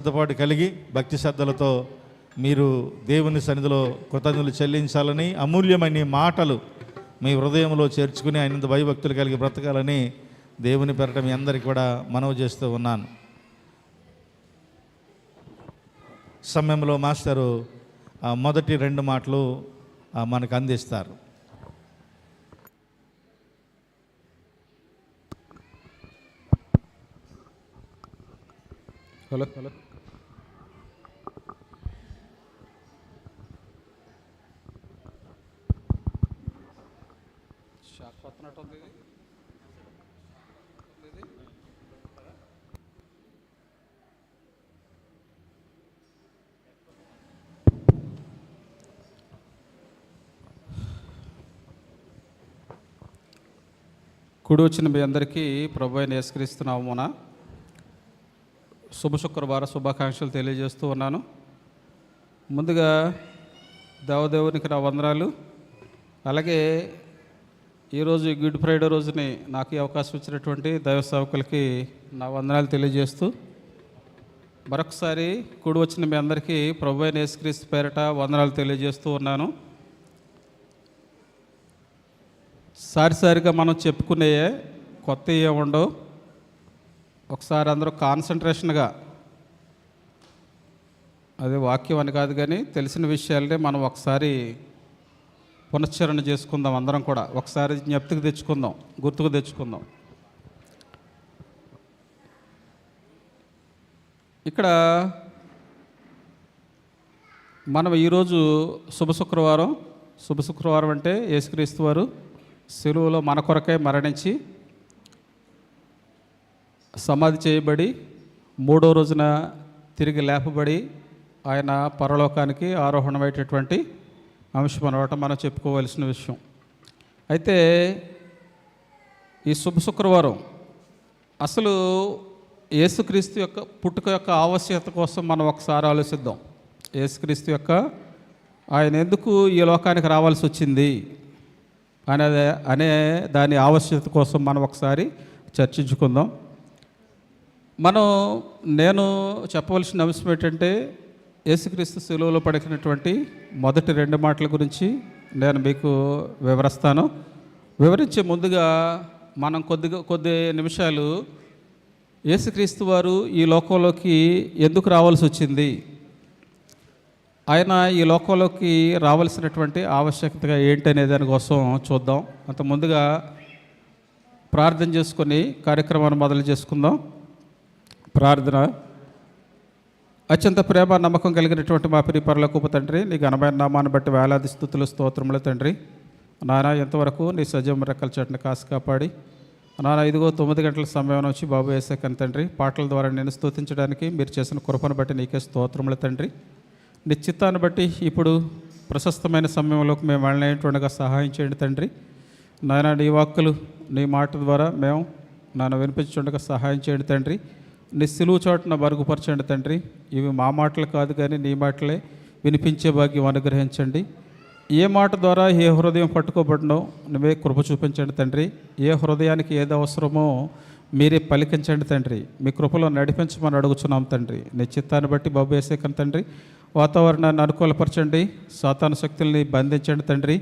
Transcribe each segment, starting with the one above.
సిద్ధపాటు కలిగి భక్తి శ్రద్ధలతో మీరు దేవుని సన్నిధిలో కృతజ్ఞతలు చెల్లించాలని, అమూల్యమైన మాటలు మీ హృదయంలో చేర్చుకుని ఆయన భయభక్తులు కలిగి బ్రతకాలని దేవుని పేరట మీ అందరికీ కూడా మనవి చేస్తూ ఉన్నాను. సమయంలో మాస్టరు మొదటి 2 మాటలు మనకు అందిస్తారు. హలో కూడి వచ్చిన మీ అందరికీ ప్రభు అయిన యేసుక్రీస్తు నామమున శుభ శుక్రవార శుభాకాంక్షలు తెలియజేస్తూ ఉన్నాను. ముందుగా దేవదేవునికి నా వందనాలు. అలాగే ఈరోజు గుడ్ ఫ్రైడే రోజుని నాకు ఈ అవకాశం ఇచ్చినటువంటి దైవ సేవకులకి నా వందనాలు తెలియజేస్తూ మరొకసారి కూడి వచ్చిన మీ అందరికీ ప్రభు అయిన యేసుక్రీస్తు పేరట వందనాలు తెలియజేస్తూ ఉన్నాను. సారిసారిగా మనం చెప్పుకునేయే కొత్త ఏముండవు. ఒకసారి అందరూ కాన్సన్ట్రేషన్గా, అదే వాక్యం అని కాదు కానీ తెలిసిన విషయాలనే మనం ఒకసారి పునశ్చరణ చేసుకుందాం. అందరం కూడా ఒకసారి జ్ఞప్తికి తెచ్చుకుందాం, గుర్తుకు తెచ్చుకుందాం. ఇక్కడ మనం ఈరోజు శుభ శుక్రవారం అంటే యేసుక్రీస్తు వారు సిలువలో మన కొరకై మరణించి సమాధి చేయబడి 3వ రోజున తిరిగి లేపబడి ఆయన పరలోకానికి ఆరోహణమయ్యేటటువంటి అంశం అన్నమాట మనం చెప్పుకోవలసిన విషయం. అయితే ఈ శుక్రవారం అసలు యేసుక్రీస్తు యొక్క పుట్టుక యొక్క ఆవశ్యకత కోసం మనం ఒకసారి ఆలోచిద్దాం. యేసుక్రీస్తు యొక్క ఆయన ఎందుకు ఈ లోకానికి రావాల్సి వచ్చింది అనే దాని ఆవశ్యకత కోసం మనం ఒకసారి చర్చించుకుందాం. నేను చెప్పవలసిన అంశం ఏంటంటే యేసుక్రీస్తు శిలువలో పడినటువంటి మొదటి 2 మాటల గురించి నేను మీకు వివరిస్తాను. వివరించే ముందుగా మనం కొద్ది నిమిషాలు యేసుక్రీస్తు వారు ఈ లోకంలోకి ఎందుకు రావాల్సి వచ్చింది, ఆయన ఈ లోకంలోకి రావాల్సినటువంటి ఆవశ్యకత ఏంటనే దానికోసం చూద్దాం. అంత ముందుగా ప్రార్థన చేసుకొని కార్యక్రమాన్ని మొదలు చేసుకుందాం. ప్రార్థన. అత్యంత ప్రేమ నమ్మకం కలిగినటువంటి మా ప్రియ పరలోకపు తండ్రి, నీ ఘనమైన నామాన్ని బట్టి వేలాది స్తుతులు స్తోత్రములు తండ్రి. నాన్న ఎంతవరకు నీ సజీవం రెక్కల చెట్టును కాసి కాపాడి నాన్న ఇదిగో 9 గంటల సమయం నుంచి బాబు వేసాకని తండ్రి పాటల ద్వారా నేను స్తుతించడానికి మీరు చేసిన కృపను బట్టి నీకే స్తోత్రములు తండ్రి. నీ చిత్తాన్ని బట్టి ఇప్పుడు ప్రశస్తమైన సమయంలోకి మేము వెళ్ళినట్టుగా సహాయం చేయండి తండ్రి. నాయన నీ వాక్కులు నీ మాట ద్వారా మేము నాన్న వినిపించుండగా సహాయం చేయండి తండ్రి. నీ సిలువు చోటున మరుగుపరచండి తండ్రి. ఇవి మా మాటలు కాదు కానీ నీ మాటలే వినిపించే భాగ్యం అనుగ్రహించండి. ఏ మాట ద్వారా ఏ హృదయం పట్టుకోబడినో నువ్వే కృప చూపించండి తండ్రి. ఏ హృదయానికి ఏది అవసరమో మీరే పలికించండి తండ్రి. మీ కృపలో నడిపించమని అడుగుచున్నాం తండ్రి. నీ చిత్తాన్ని బట్టి బాబు వేసేకని తండ్రి వాతావరణాన్ని అనుకూలపరచండి, సాతాను శక్తుల్ని బంధించండి తండ్రి.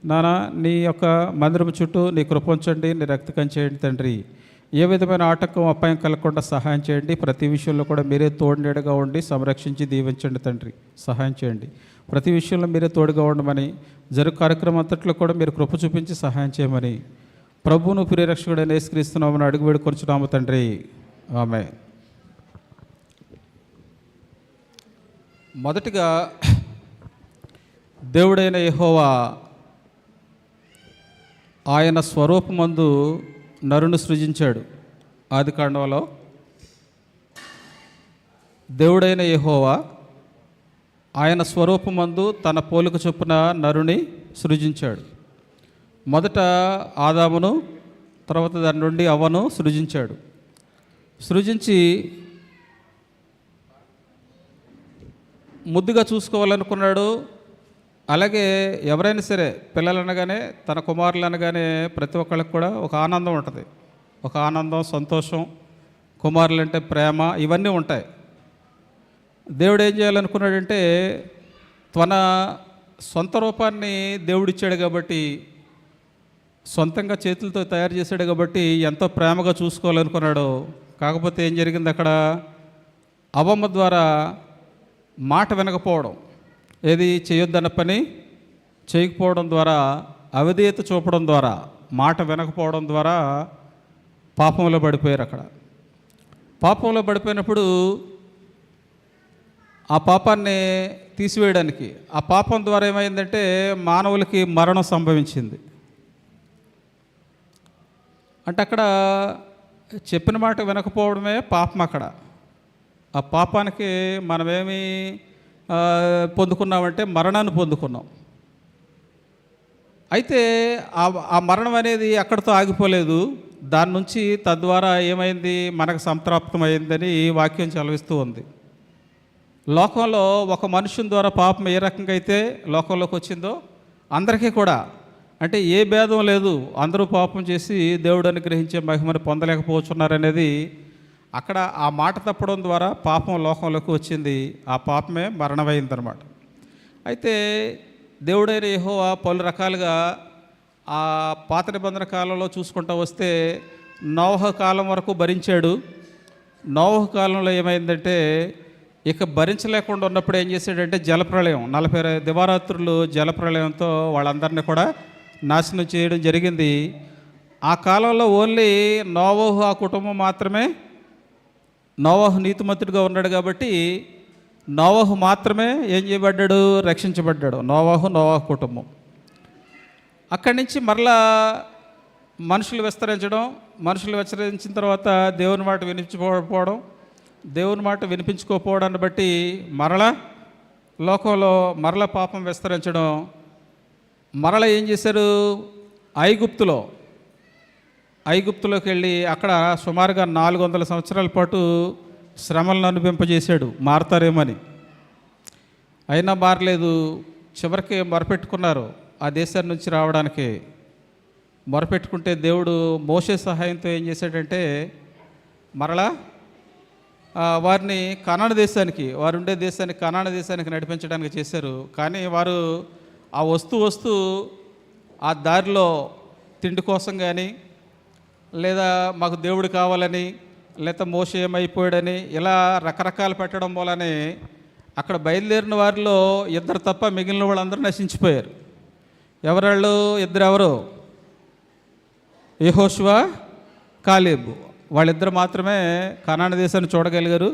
నానా నీ యొక్క మందిరం చుట్టూ నీ కృప ఉంచండి, నీ రక్తకం చేయండి తండ్రి. ఏ విధమైన ఆటంకం అపాయం కలగకుండా సహాయం చేయండి. ప్రతి విషయంలో కూడా మీరే తోడునీడగా ఉండి సంరక్షించి దీవించండి తండ్రి. సహాయం చేయండి. ప్రతి విషయంలో మీరే తోడుగా ఉండమని, జరుగు కార్యక్రమం అంతట్లో కూడా మీరు కృప చూపించి సహాయం చేయమని ప్రభువును ప్రియరక్షకుడైన యేసుక్రీస్తునామమున అడుగు వేడుకొంచున్నాము తండ్రి. ఆమేన్. మొదటిగా దేవుడైన యెహోవా ఆయన స్వరూపమందు నరుని సృజించాడు. ఆదికాండంలో దేవుడైన యెహోవా ఆయన స్వరూపమందు తన పోలిక చొప్పున నరుని సృజించాడు. మొదట ఆదామును, తర్వాత దాని నుండి అవ్వను సృజించాడు. సృజించి ముద్దుగా చూసుకోవాలనుకున్నాడు. అలాగే ఎవరైనా సరే పిల్లలు అనగానే, తన కుమారులు అనగానే ప్రతి ఒక్కళ్ళకి కూడా ఒక ఆనందం ఉంటుంది. ఒక ఆనందం, సంతోషం, కుమారులంటే ప్రేమ, ఇవన్నీ ఉంటాయి. దేవుడు ఏం చేయాలనుకున్నాడంటే తన సొంత రూపాన్ని దేవుడిచ్చాడు కాబట్టి, సొంతంగా చేతులతో తయారు చేశాడు కాబట్టి ఎంతో ప్రేమగా చూసుకోవాలనుకున్నాడు. కాకపోతే ఏం జరిగింది అక్కడ? అవ్వమ్మ ద్వారా మాట వినకపోవడం, ఏది చేయొద్దన్న పని చేయకపోవడం ద్వారా, అవిధేయత చూపడం ద్వారా, మాట వినకపోవడం ద్వారా పాపంలో పడిపోయారు. అక్కడ పాపంలో పడిపోయినప్పుడు ఆ పాపాన్ని తీసివేయడానికి, ఆ పాపం ద్వారా ఏమైందంటే మానవులకి మరణం సంభవించింది. అంటే అక్కడ చెప్పిన మాట వినకపోవడమే పాపం. అక్కడ ఆ పాపానికి మనమేమి పొందుకున్నామంటే మరణాన్ని పొందుకున్నాం. అయితే ఆ మరణం అనేది అక్కడితో ఆగిపోలేదు. దాని నుంచి తద్వారా ఏమైంది, మనకు సంప్రాప్తమైందని వాక్యం చదివిస్తూ ఉంది. లోకంలో ఒక మనుషుని ద్వారా పాపం ఏ రకంగా అయితే లోకంలోకి వచ్చిందో అందరికీ కూడా, అంటే ఏ భేదం లేదు, అందరూ పాపం చేసి దేవుడు అనుగ్రహించే మహిమను పొందలేకపోతున్నారనేది అక్కడ ఆ మాట తప్పడం ద్వారా పాపం లోకంలోకి వచ్చింది. ఆ పాపమే మరణమైందనమాట. అయితే దేవుడైన యెహోవా పలు రకాలుగా ఆ పాత నిబంధన కాలంలో చూసుకుంటూ వస్తే నోవహు కాలం వరకు భరించాడు. నోవహు కాలంలో ఏమైందంటే ఇక భరించలేకుండా ఉన్నప్పుడు ఏం చేశాడంటే జలప్రళయం, 40 దివారాత్రులు జలప్రళయంతో వాళ్ళందరినీ కూడా నాశనం చేయడం జరిగింది. ఆ కాలంలో ఓన్లీ నోవహు ఆ కుటుంబం మాత్రమే, నోవహు నీతిమంతుడిగా ఉన్నాడు కాబట్టి నోవహు మాత్రమే ఏం చేయబడ్డాడు, రక్షించబడ్డాడు. నోవహు కుటుంబం. అక్కడి నుంచి మరలా మనుషులు విస్తరించిన తర్వాత దేవుని మాట వినిపించుకోకపోవడం, దేవుని మాట వినిపించుకోకపోవడాన్ని బట్టి మరలా లోకంలో మరల పాపం విస్తరించడం. మరల ఏం చేశారు, ఐగుప్తులోకి వెళ్ళి అక్కడ సుమారుగా 400 సంవత్సరాల పాటు శ్రమలను అనుభవింపజేశాడు మారతారేమని. అయినా మారలేదు. చివరికి మొరపెట్టుకున్నారు ఆ దేశాన్ని నుంచి రావడానికి. మొరపెట్టుకుంటే దేవుడు మోషే సహాయంతో ఏం చేశాడంటే మరలా వారిని కనాను దేశానికి, వారు ఉండే దేశానికి కనాను దేశానికి నడిపించడానికి చేశారు. కానీ వారు ఆ వస్తూ ఆ దారిలో తిండి కోసం కానీ, లేదా మాకు దేవుడు కావాలని, లేదా మోషే ఏమైపోయాడని ఇలా రకరకాలు పెట్టడం వల్లనే అక్కడ బయలుదేరిన వారిలో 2 తప్ప మిగిలిన వాళ్ళందరూ నశించిపోయారు. ఎవరు? యెహోషువ, కాలేబు. వాళ్ళిద్దరు మాత్రమే కనాను దేశాన్ని చూడగలిగారు.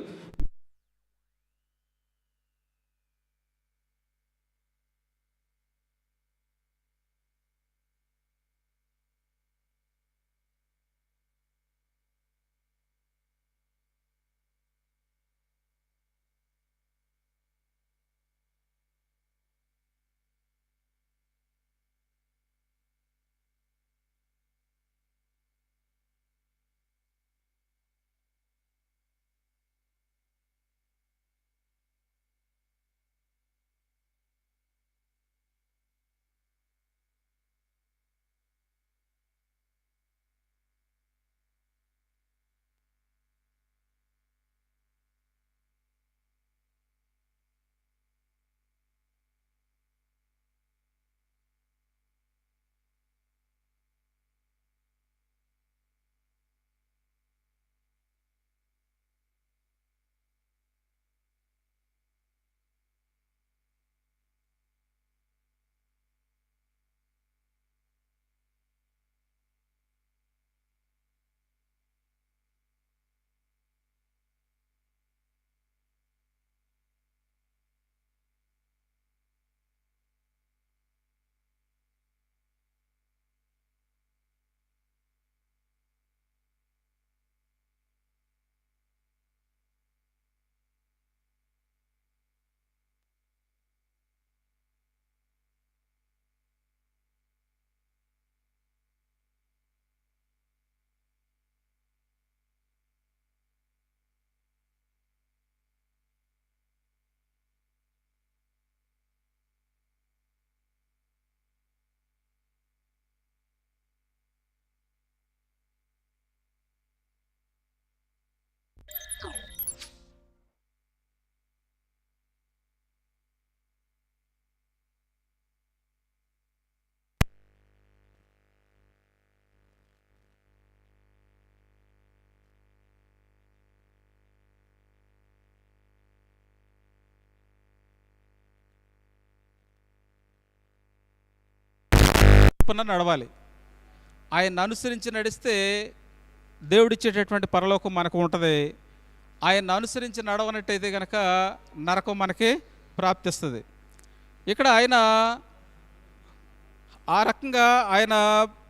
చొప్పున నడవాలి. ఆయన్ని అనుసరించి నడిస్తే దేవుడిచ్చేటటువంటి పరలోకం మనకు ఉంటుంది. ఆయన్ని అనుసరించి నడవనట్టయితే కనుక నరకం మనకి ప్రాప్తిస్తుంది. ఇక్కడ ఆయన ఆ రకంగా ఆయన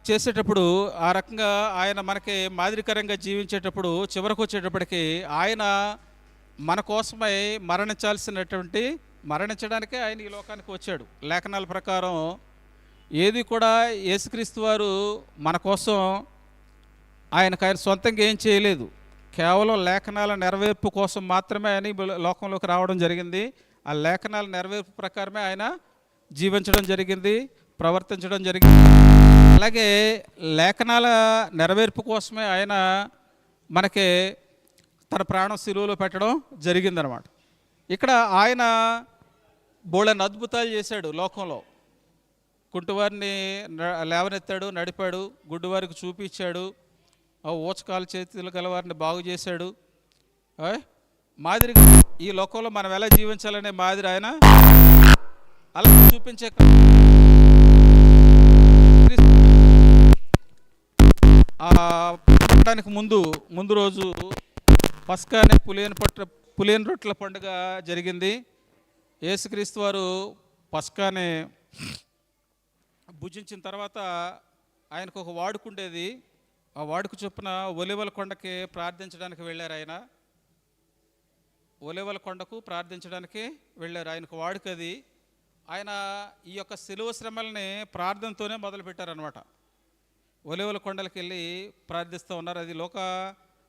చేసేటప్పుడు, ఆ రకంగా ఆయన మనకి మాదిరికరంగా జీవించేటప్పుడు చివరకు వచ్చేటప్పటికి ఆయన మన కోసమై మరణించడానికే ఆయన ఈ లోకానికి వచ్చాడు. లేఖనాల ప్రకారం ఏది కూడా యేసుక్రీస్తు వారు మన కోసం ఆయన సొంతంగా ఏం చేయలేదు. కేవలం లేఖనాల నెరవేర్పు కోసం మాత్రమే ఆయన లోకంలోకి రావడం జరిగింది. ఆ లేఖనాల నెరవేర్పు ప్రకారమే ఆయన జీవించడం జరిగింది, ప్రవర్తించడం జరిగింది. అలాగే లేఖనాల నెరవేర్పు కోసమే ఆయన మనకి తన ప్రాణం సిలువలో పెట్టడం జరిగిందనమాట. ఇక్కడ ఆయన బోళని అద్భుతాలు చేశాడు లోకంలో. కుంటివారిని లేవనెత్తాడు, నడిపాడు, గుడ్డివారికి చూపించాడు, ఊచకాలు చేతులు గలవారిని బాగు చేశాడు. మాదిరిగా ఈ లోకంలో మనం ఎలా జీవించాలనే మాదిరి ఆయన అలా చూపించే దానికి ముందు రోజు పస్కా అనే పులియని రొట్టెల పండుగ జరిగింది. యేసుక్రీస్తు వారు పస్కాని భుజించిన తర్వాత ఆయనకు ఒక వాడుకుండేది. ఆ వాడుక చొప్పున ఒలివల కొండకి ప్రార్థించడానికి వెళ్ళారు. ఒలివల కొండకు ప్రార్థించడానికి వెళ్ళారు. ఆయనకు వాడుకది. ఆయన ఈ యొక్క శిలువ శ్రమల్ని ప్రార్థనతోనే మొదలుపెట్టారనమాట. ఒలివల కొండలకి వెళ్ళి ప్రార్థిస్తూ ఉన్నారు. అది లోక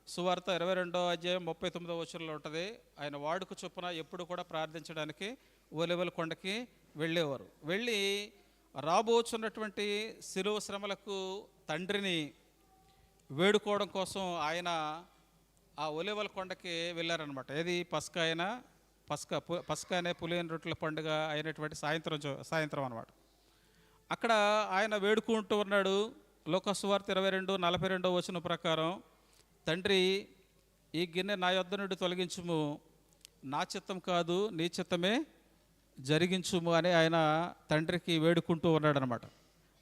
సువార్త 22వ అధ్యాయం 39వ వచనంలో ఉంటుంది. ఆయన వాడుక చొప్పున ఎప్పుడు కూడా ప్రార్థించడానికి ఒలివల కొండకి వెళ్ళేవారు. వెళ్ళి రాబోచున్నటువంటి శిలువ శ్రమలకు తండ్రిని వేడుకోవడం కోసం ఆయన ఆ ఒలివల కొండకి వెళ్ళారనమాట. ఏది పస్కా అనే పులియని రొట్టెల పండుగ అయినటువంటి సాయంత్రం అనమాట. అక్కడ ఆయన వేడుకుంటూ ఉన్నాడు. లోకసువార్త 22:42 వచనం ప్రకారం, తండ్రి ఈ గిన్నె నా యొద్ద నుండి తొలగించుము, నా చిత్తం కాదు నీ చిత్తమే జరిగించుము అని ఆయన తండ్రికి వేడుకుంటూ ఉన్నాడు అనమాట.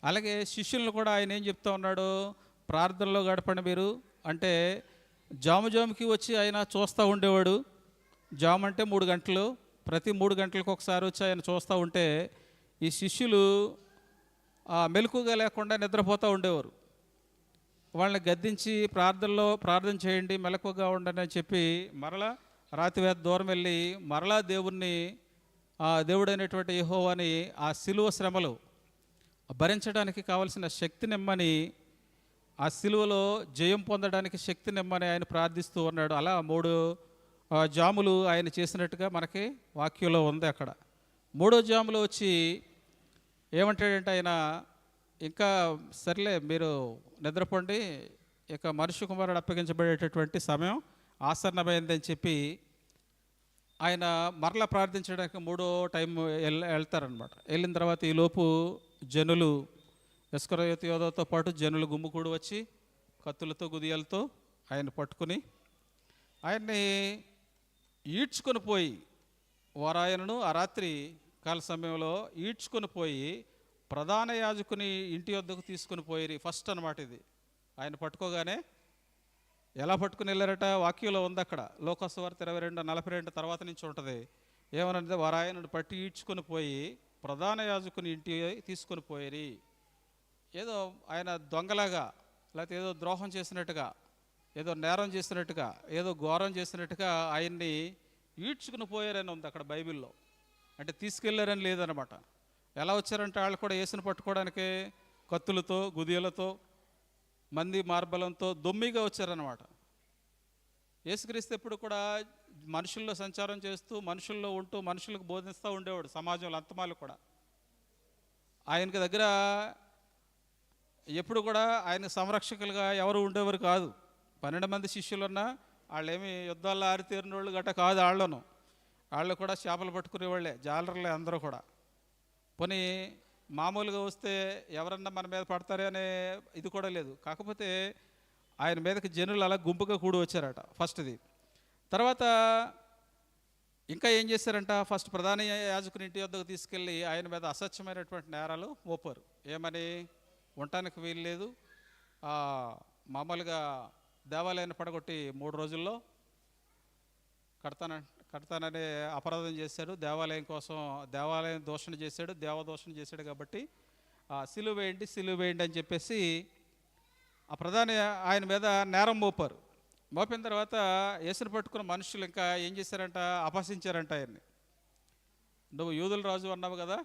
అలాగే శిష్యులను కూడా ఆయన ఏం చెప్తా ఉన్నాడు, ప్రార్థనలో గడపండి మీరు అంటే. జాముకి వచ్చి ఆయన చూస్తూ ఉండేవాడు. జాము అంటే 3 గంటలు, ప్రతి 3 గంటలకు ఒకసారి వచ్చి ఆయన చూస్తూ ఉంటే ఈ శిష్యులు మెలకుగా లేకుండా నిద్రపోతూ ఉండేవారు. వాళ్ళని గద్దించి ప్రార్థన చేయండి, మెలకుగా ఉండండి అని చెప్పి మరలా రాతివేద దూరం వెళ్ళి మరలా దేవుడైనటువంటి యెహోవాని ఆ శిలువ శ్రమలు భరించడానికి కావలసిన శక్తినిమ్మని, ఆ శిలువలో జయం పొందడానికి శక్తినిమ్మని ఆయన ప్రార్థిస్తూ ఉన్నాడు. అలా 3 జాములు ఆయన చేసినట్టుగా మనకి వాక్యంలో ఉంది. అక్కడ 3వ జాములో వచ్చి ఏమంటాడంటే ఆయన, ఇంకా సర్లే మీరు నిద్రపోండి, ఇక మనుష్య కుమారుడు అప్పగించబడేటటువంటి సమయం ఆసన్నమైందని చెప్పి ఆయన మరలా ప్రార్థించడానికి 3వ టైం వెళ్తారనమాట. వెళ్ళిన తర్వాత ఈలోపు జనులు, ఇస్కరియోతు యోధాతో పాటు జనులు గుమ్ముకూడి వచ్చి కత్తులతో గుదియలతో ఆయన పట్టుకుని ఆయన్ని ఈడ్చుకొని పోయి, వారాయనను ఆ రాత్రి కాల సమయంలో ఈడ్చుకొని పోయి ప్రధాన యాజకుని ఇంటి వద్దకు తీసుకుని పోయి ఫస్ట్ అనమాట. ఇది ఆయన పట్టుకోగానే ఎలా పట్టుకుని వెళ్ళారట వాక్యంలో ఉంది. అక్కడ లోకసువార్త 22:42 తర్వాత నుంచి ఉంటుంది. ఏమనంటే వారాయనను పట్టి ఈడ్చుకొని పోయి ప్రధాన యాజకుని ఇంటి తీసుకొని పోయి, ఏదో ఆయన దొంగలాగా, లేకపోతే ఏదో ద్రోహం చేసినట్టుగా, ఏదో నేరం చేసినట్టుగా, ఏదో ఘోరం చేసినట్టుగా ఆయన్ని ఈడ్చుకుని పోయారని ఉంది అక్కడ బైబిల్లో. అంటే తీసుకెళ్లారని లేదనమాట. ఎలా వచ్చారంటే వాళ్ళు కూడా యేసుని పట్టుకోవడానికి కత్తులతో గుదియలతో మంది మార్బలంతో దొమ్మిగా వచ్చారనమాట. యేసుక్రీస్తు ఎప్పుడు కూడా మనుషుల్లో సంచారం చేస్తూ, మనుషుల్లో ఉంటూ, మనుషులకు బోధిస్తూ ఉండేవాడు. సమాజంలో అంతమాలు కూడా ఆయనకి దగ్గర ఎప్పుడు కూడా ఆయన సంరక్షకులుగా ఎవరు ఉండేవారు కాదు. 12 మంది శిష్యులున్నా వాళ్ళేమి యుద్ధాల్లో ఆరితేరిన వాళ్ళు గట్ట కాదు. వాళ్ళు కూడా చేపలు పట్టుకునేవాళ్ళే, జాలర్లే అందరూ కూడా. పోనీ మామూలుగా వస్తే ఎవరన్నా మన మీద పడతారే అనే ఇది కూడా లేదు. కాకపోతే ఆయన మీదకి జనులు అలా గుంపుగా కూడి వచ్చారట ఫస్ట్ది. తర్వాత ఇంకా ఏం చేశారంట, ఫస్ట్ ప్రధాన యాజకుని ఇంటి వద్దకు తీసుకెళ్ళి ఆయన మీద అసత్యమైనటువంటి నేరాలు మోపారు. ఏమని, ఉండటానికి వీలు లేదు. మామూలుగా దేవాలయాన్ని పడగొట్టి 3 రోజుల్లో కడతాననే అపరాధం చేశాడు. దేవాలయం కోసం దేవాలయం దూషణ చేశాడు, దేవదూషణ చేశాడు. కాబట్టి సిలువ వేయండి అని చెప్పేసి ఆ ప్రధాని ఆయన మీద నేరం మోపారు. మోపిన తర్వాత యేసుని పట్టుకున్న మనుషులు ఇంకా ఏం చేశారంట, అపహసించారంట ఆయన్ని. నువ్వు యూదుల రాజు అన్నావు కదా,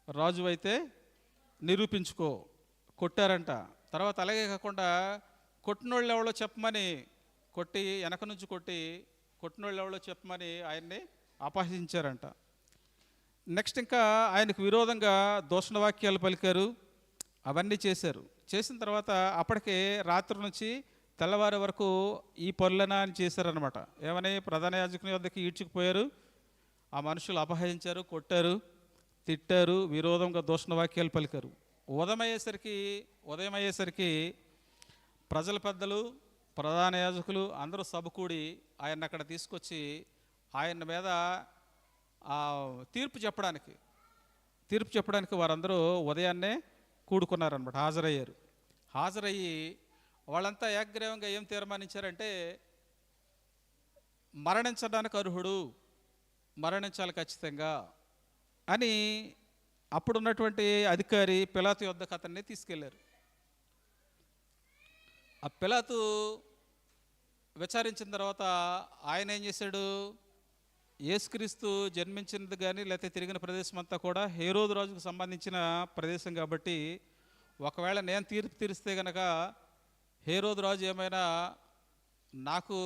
రాజు అయితే నిరూపించుకో, కొట్టారంట. తర్వాత అలాగే కాకుండా కొట్టినోళ్ళు ఎవరో చెప్పమని వెనక నుంచి కొట్టినోళ్ళు ఎవరో చెప్పమని ఆయన్ని అపహసించారంట. నెక్స్ట్ ఇంకా ఆయనకు విరోధంగా దూషణ వాక్యాలు పలికారు, అవన్నీ చేశారు. చేసిన తర్వాత అప్పటికే రాత్రి నుంచి తెల్లవారి వరకు ఈ పనులనా అని చేశారనమాట. ఏమని, ప్రధాన యాజకుని వద్దకు ఈడ్చుకుపోయారు, ఆ మనుషులు అపహరించారు, కొట్టారు, తిట్టారు, విరోధంగా దూషణ వాక్యాలు పలికారు. ఉదయం అయ్యేసరికి ప్రజల పెద్దలు, ప్రధాన యాజకులు అందరూ సభ కూడి ఆయన అక్కడ తీసుకొచ్చి ఆయన మీద తీర్పు చెప్పడానికి వారందరూ ఉదయాన్నే కూడుకున్నారనమాట, హాజరయ్యి వాళ్ళంతా ఏకగ్రీవంగా ఏం తీర్మానించారంటే, మరణించడానికి అర్హుడు, మరణించాలి ఖచ్చితంగా అని అప్పుడున్నటువంటి అధికారి పిలాతు యొద్దకు అతన్ని తీసుకెళ్లారు. ఆ పిలాతు విచారించిన తర్వాత ఆయన ఏం చేశాడు, యేసుక్రీస్తు జన్మించినది కానీ లేకపోతే తిరిగిన ప్రదేశం అంతా కూడా హేరోదు రాజుకు సంబంధించిన ప్రదేశం కాబట్టి ఒకవేళ నేను తీర్పు తీరిస్తే కనుక హేరోదు రాజు ఏమైనా నాకు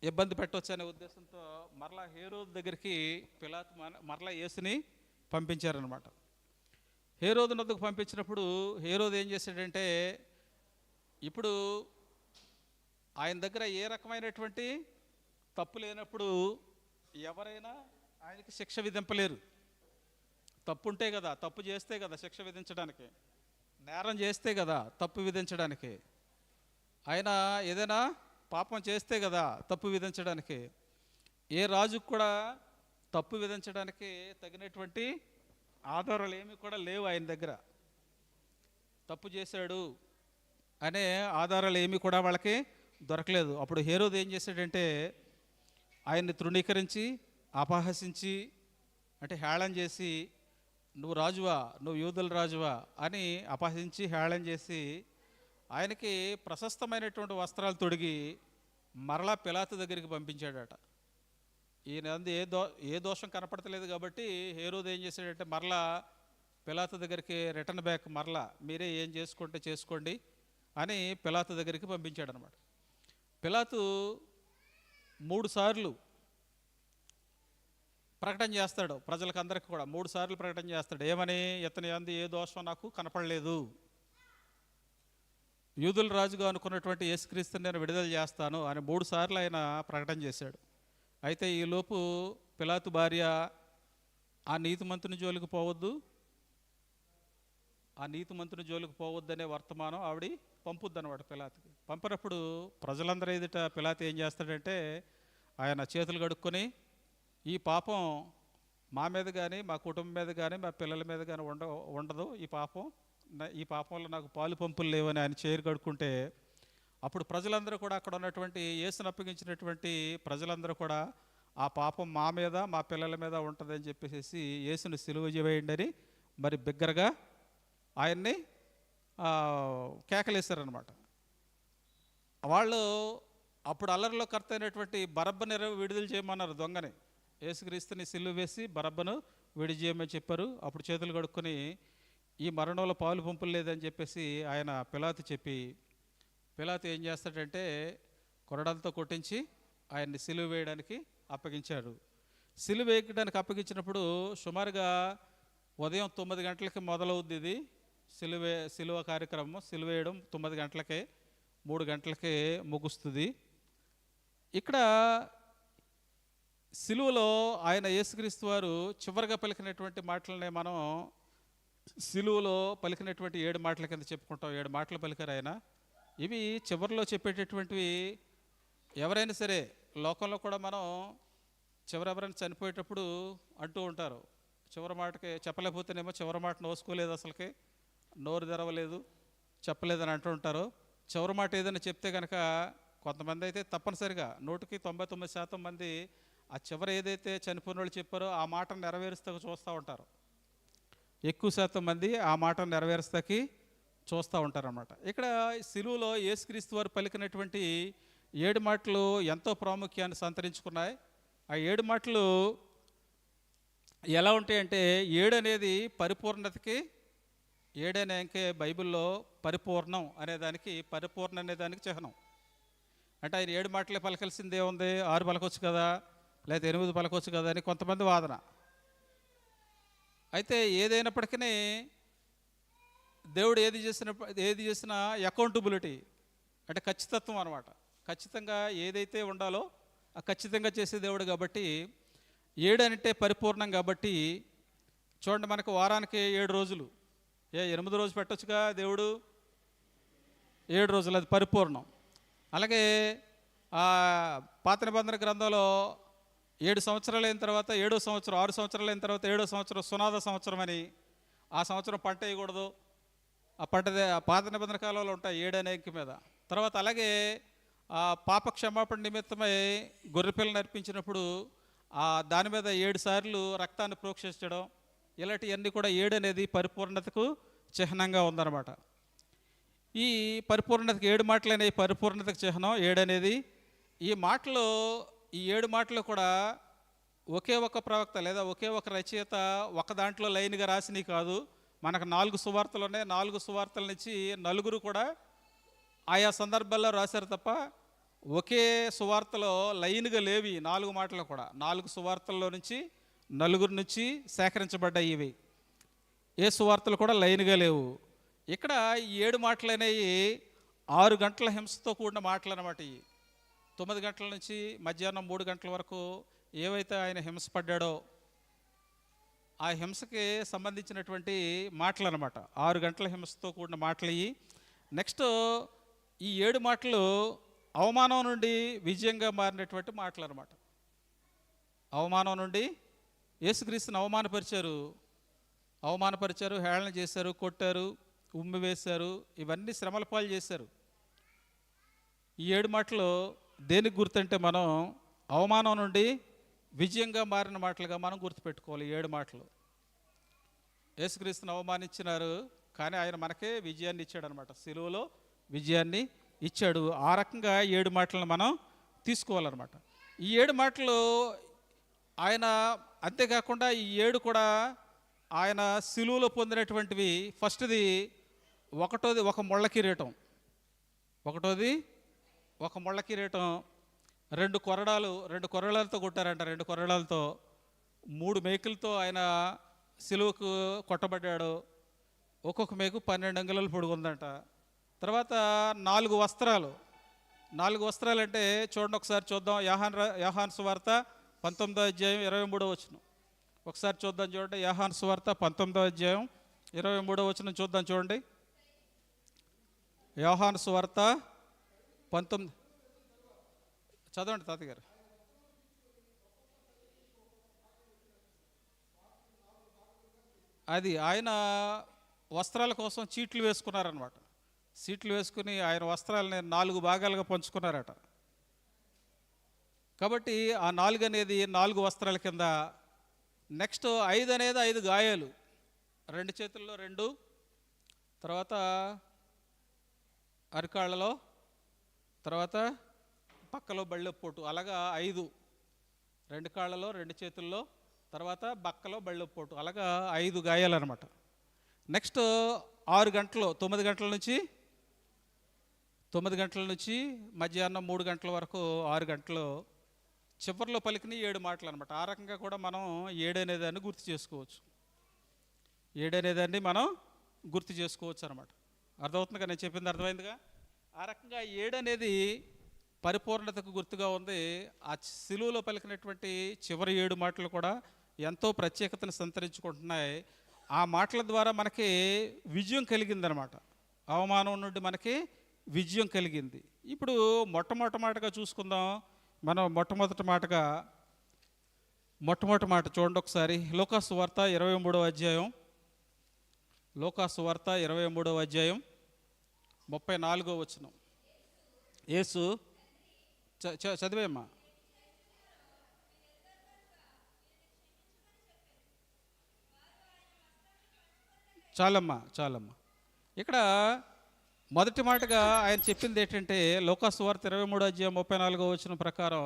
ఇబ్బంది పెట్టవచ్చు అనే ఉద్దేశంతో మరలా హేరోదు దగ్గరికి పిలాతు మరలా యేసుని పంపించారనమాట. హేరోదు వద్దకు పంపించినప్పుడు హేరోదు ఏం చేశాడంటే, ఇప్పుడు ఆయన దగ్గర ఏ రకమైనటువంటి తప్పు లేనప్పుడు ఎవరైనా ఆయనకి శిక్ష విధింపలేరు. తప్పు ఉంటే కదా, తప్పు చేస్తే కదా శిక్ష విధించడానికి, నేరం చేస్తే కదా తప్పు విధించడానికి, ఆయన ఏదైనా పాపం చేస్తే కదా తప్పు విధించడానికి. ఏ రాజుకు కూడా తప్పు విధించడానికి తగినటువంటి ఆధారాలు ఏమీ కూడా లేవు ఆయన దగ్గర. తప్పు చేశాడు అనే ఆధారాలు ఏమీ కూడా వాళ్ళకి దొరకలేదు. అప్పుడు హేరోదు ఏం చేశాడంటే, ఆయన్ని తృణీకరించి అపహసించి అంటే హేళన చేసి, నువ్వు రాజువా, నువ్వు యూదుల రాజువా అని అపహసించి హేళన చేసి ఆయనకి ప్రశస్తమైనటువంటి వస్త్రాలు తొడిగి మరలా పిలాతు దగ్గరికి పంపించాడట. ఈయన ఏ దోషం కనపడతలేదు కాబట్టి హేరోదు ఏం చేశాడంటే, మరలా పిలాతు దగ్గరికి రిటర్న్ బ్యాక్, మరలా మీరే ఏం చేసుకుంటే చేసుకోండి అని పిలాతు దగ్గరికి పంపించాడు అనమాట. పిలాతు 3 సార్లు ప్రకటన చేస్తాడు, ప్రజలకు అందరికీ కూడా 3 సార్లు ప్రకటన చేస్తాడు. ఏమని, ఇతని యందు ఏ దోషం నాకు కనపడలేదు, యూదుల రాజుగా అనుకున్నటువంటి యేసుక్రీస్తుని నేను విడుదల చేస్తాను అని 3 సార్లు ఆయన ప్రకటన చేశాడు. అయితే ఈలోపు పిలాతు భార్య ఆ నీతిమంతుని జోలికి పోవద్దు అనే వర్తమానం ఆవిడ పంపుద్ది అనమాట పిలాతుకి. పంపినప్పుడు ప్రజలందరూ ఎదుట పిలాతు ఏం చేస్తాడంటే, ఆయన చేతులు కడుక్కొని, ఈ పాపం మా మీద కానీ మా కుటుంబం మీద కానీ మా పిల్లల మీద కానీ ఉండదు, ఈ పాపంలో నాకు పాలు పంపులు లేవని ఆయన చేరు కడుక్కుంటే, అప్పుడు ప్రజలందరూ కూడా అక్కడ ఉన్నటువంటి యేసును అప్పగించినటువంటి ప్రజలందరూ కూడా ఆ పాపం మా మీద మా పిల్లల మీద ఉంటుందని చెప్పేసి యేసును సిలువ చేయండి అని మరి బిగ్గరగా ఆయన్ని కేకలేశారనమాట. వాళ్ళు అప్పుడు అల్లరిలో కర్త అయినటువంటి బరబ్బని విడుదల చేయమన్నారు, దొంగని. యేసుక్రీస్తుని సిలువ వేసి బరబ్బను విడుదల చేయమని చెప్పారు. అప్పుడు చేతులు కడుక్కొని, ఈ మరణంలో పాలు పంపులు లేదని చెప్పేసి ఆయన పిలాతు ఏం చేస్తాడంటే, కొరడాలతో కొట్టించి ఆయన్ని సిలువ వేయడానికి అప్పగించాడు. సిలువ వేయడానికి అప్పగించినప్పుడు సుమారుగా ఉదయం 9 గంటలకి మొదలవుద్ది ఇది సిలువ కార్యక్రమం. సిలువ వేయడం 9 గంటలకే, 3 గంటలకే ముగుస్తుంది. ఇక్కడ సిలువలో ఆయన యేసుక్రీస్తు వారు చివరిగా పలికినటువంటి మాటలనే మనం సిలువలో పలికినటువంటి 7 మాటల కింద చెప్పుకుంటాం. 7 మాటలు పలికారు ఆయన. ఇవి చివరిలో చెప్పేటటువంటివి. ఎవరైనా సరే లోకంలో కూడా మనం ఎవరైనా చనిపోయేటప్పుడు అంటూ ఉంటారు, చివరి మాటకి చెప్పలేకపోతేనేమో చివరి మాట నోసుకోలేదు, అసలుకి నోరు తెరవలేదు, చెప్పలేదని అంటుంటారు. చివరి మాట ఏదైనా చెప్తే కనుక కొంతమంది అయితే తప్పనిసరిగా 99% మంది ఆ చివరి ఏదైతే చనిపోయిన వాళ్ళు చెప్పారో ఆ మాటను నెరవేరుస్తూ చూస్తూ ఉంటారు. ఎక్కువ శాతం మంది ఆ మాటను నెరవేరుస్తాకి చూస్తూ ఉంటారన్నమాట. ఇక్కడ సిలువలో యేసుక్రీస్తు వారు పలికినటువంటి 7 మాటలు ఎంతో ప్రాముఖ్యాన్ని సంతరించుకున్నాయి. ఆ 7 మాటలు ఎలా ఉంటాయంటే 7 అనేది పరిపూర్ణతకి, 7 అనే అంకె బైబిల్లో పరిపూర్ణం అనేదానికి, పరిపూర్ణ అనేదానికి చిహ్నం. అంటే ఆయన 7 మాటలే పలకాల్సిందే ఉంది, 6 పలకొచ్చు కదా, లేదా 8 పలకొచ్చు కదా అని కొంతమంది వాదన. అయితే ఏదైనప్పటికీ దేవుడు ఏది చేసినా అకౌంటబిలిటీ అంటే ఖచ్చితత్వం అనమాట. ఖచ్చితంగా ఏదైతే ఉండాలో ఆ ఖచ్చితంగా చేసే దేవుడు కాబట్టి 7 అంటే పరిపూర్ణం కాబట్టి చూడండి, మనకు వారానికి 7 రోజులు, 8 రోజు పెట్టొచ్చుగా దేవుడు, 7 రోజులు అది పరిపూర్ణం. అలాగే పాత నిబంధన గ్రంథంలో 7 సంవత్సరాలు అయిన తర్వాత 7వ సంవత్సరం, 6 సంవత్సరాలు అయిన తర్వాత 7వ సంవత్సరం సునాద సంవత్సరం అని, ఆ సంవత్సరం పంట వేయకూడదు, ఆ పంటదే పాత నిబంధన కాలంలో ఉంటాయి 7 అనే అంకె మీద. తర్వాత అలాగే పాప క్షమాపణ నిమిత్తమై గొర్రెపిల్లని అర్పించినప్పుడు దాని మీద 7 సార్లు రక్తాన్ని ప్రోక్షించడం, ఇలాంటివన్నీ కూడా 7 అనేది పరిపూర్ణతకు చిహ్నంగా ఉందన్నమాట. ఈ పరిపూర్ణతకు 7 మాటలు అనేవి పరిపూర్ణతకు చిహ్నం 7 అనేది. ఈ మాటలు, ఈ 7 మాటలు కూడా ఒకే ఒక ప్రవక్త లేదా ఒకే ఒక రచయిత ఒక దాంట్లో లైన్గా రాసినవి కాదు. మనకు 4 సువార్తలు ఉన్నాయి. 4 సువార్తల నుంచి నలుగురు కూడా ఆయా సందర్భాల్లో రాశారు తప్ప ఒకే సువార్తలో లైన్గా లేవి 4 మాటలు కూడా. 4 సువార్తల్లో నుంచి నలుగురు నుంచి సేకరించబడ్డాయి ఇవి. ఏ సువార్తలు కూడా లైన్గా లేవు. ఇక్కడ ఈ 7 మాటలు అనేవి 6 గంటల హింసతో కూడిన మాటలు అన్నమాట. ఇవి 9 గంటల నుంచి మధ్యాహ్నం 3 గంటల వరకు ఏవైతే ఆయన హింసపడ్డాడో ఆ హింసకి సంబంధించినటువంటి మాటలు అన్నమాట. 6 గంటల హింసతో కూడిన మాటలు ఇవి. నెక్స్ట్ ఈ 7 మాటలు అవమానం నుండి విజయంగా మారినటువంటి మాటలు అన్నమాట. అవమానం నుండి యేసుక్రీస్తుని అవమానపరిచారు, హేళన చేశారు, కొట్టారు, ఉమ్మి వేశారు, ఇవన్నీ శ్రమల పాలు చేశారు. ఈ 7 మాటలు దేనికి గుర్తంటే మనం అవమానం నుండి విజయంగా మారిన మాటలుగా మనం గుర్తుపెట్టుకోవాలి. 7 మాటలు యేసుక్రీస్తుని అవమానించినారు, కానీ ఆయన మనకే విజయాన్ని ఇచ్చాడు అనమాట. సిలువలో విజయాన్ని ఇచ్చాడు. ఆ రకంగా 7 మాటలను మనం తీసుకోవాలన్నమాట. ఈ 7 మాటలు ఆయన, అంతేకాకుండా ఈ 7 కూడా ఆయన సిలువలో పొందినటువంటివి. ఫస్ట్ది ఒకటోది ఒక ముళ్ళ కిరీటం, ఒక ముళ్ళ కిరీటం, 2 కొరడాలతో కొట్టారంట. 2 కొరడాలతో 3 మేకులతో ఆయన సిలువకు కొట్టబడ్డాడు. ఒక్కొక్క మేకు 12 అంగుళాలు పొడుగుందంట. తర్వాత 4 వస్త్రాలు. 4 వస్త్రాలు అంటే చూడండి, ఒకసారి చూద్దాం. యోహాను సువార్త 19వ అధ్యాయం 23వ వచనం ఒకసారి చూద్దాం. చూడండి, యోహాను సువార్త 19వ అధ్యాయం 23వ వచనం చూద్దాం. చూడండి, యోహాను సువార్త 19 చదవండి తాతగారు. అది ఆయన వస్త్రాల కోసం చీట్లు వేసుకున్నారనమాట. సీట్లు వేసుకుని ఆయన వస్త్రాలని 4 భాగాలుగా పంచుకున్నారట. కాబట్టి ఆ 4 అనేది 4 వస్త్రాల కింద. నెక్స్ట్ 5 అనేది 5 గాయాలు, 2 చేతుల్లో 2, తర్వాత అరికాళ్ళలో, తర్వాత పక్కలో బళ్ళెపోటు, అలాగా 5, 2 కాళ్ళలో 2 చేతుల్లో, తర్వాత బక్కలో బళ్ళెపోటు, అలాగా 5 గాయాలు అనమాట. నెక్స్ట్ 6 గంటలు, 9 గంటల నుంచి మధ్యాహ్నం 3 గంటల వరకు 6 గంటలు చివరిలో పలికిన 7 మాటలు అనమాట. ఆ రకంగా కూడా మనం 7 అనేదాన్ని గుర్తు చేసుకోవచ్చు. 7 అనేదాన్ని మనం గుర్తు చేసుకోవచ్చు అనమాట. అర్థమవుతుందిగా నేను చెప్పింది? అర్థమైందిగా? ఆ రకంగా 7 అనేది పరిపూర్ణతకు గుర్తుగా ఉంది. ఆ సిలువలో పలికినటువంటి చివరి 7 మాటలు కూడా ఎంతో ప్రత్యేకతను సంతరించుకుంటున్నాయి. ఆ మాటల ద్వారా మనకి విజయం కలిగిందనమాట. అవమానం నుండి మనకి విజయం కలిగింది. ఇప్పుడు మొట్టమొదటి మాటగా చూసుకుందాం. మనం మొట్టమొదటి మాట చూడండి ఒకసారి. లూకా సువార్త 23వ అధ్యాయం, లోకాసు వార్త 23వ అధ్యాయం 34వ వచనం. యేసు చదివేమ్మా. చాలమ్మా. ఇక్కడ మొదటి మాటగా ఆయన చెప్పింది ఏంటంటే, లోకాసు వార్త 23వ అధ్యాయం 34వ వచనం ప్రకారం,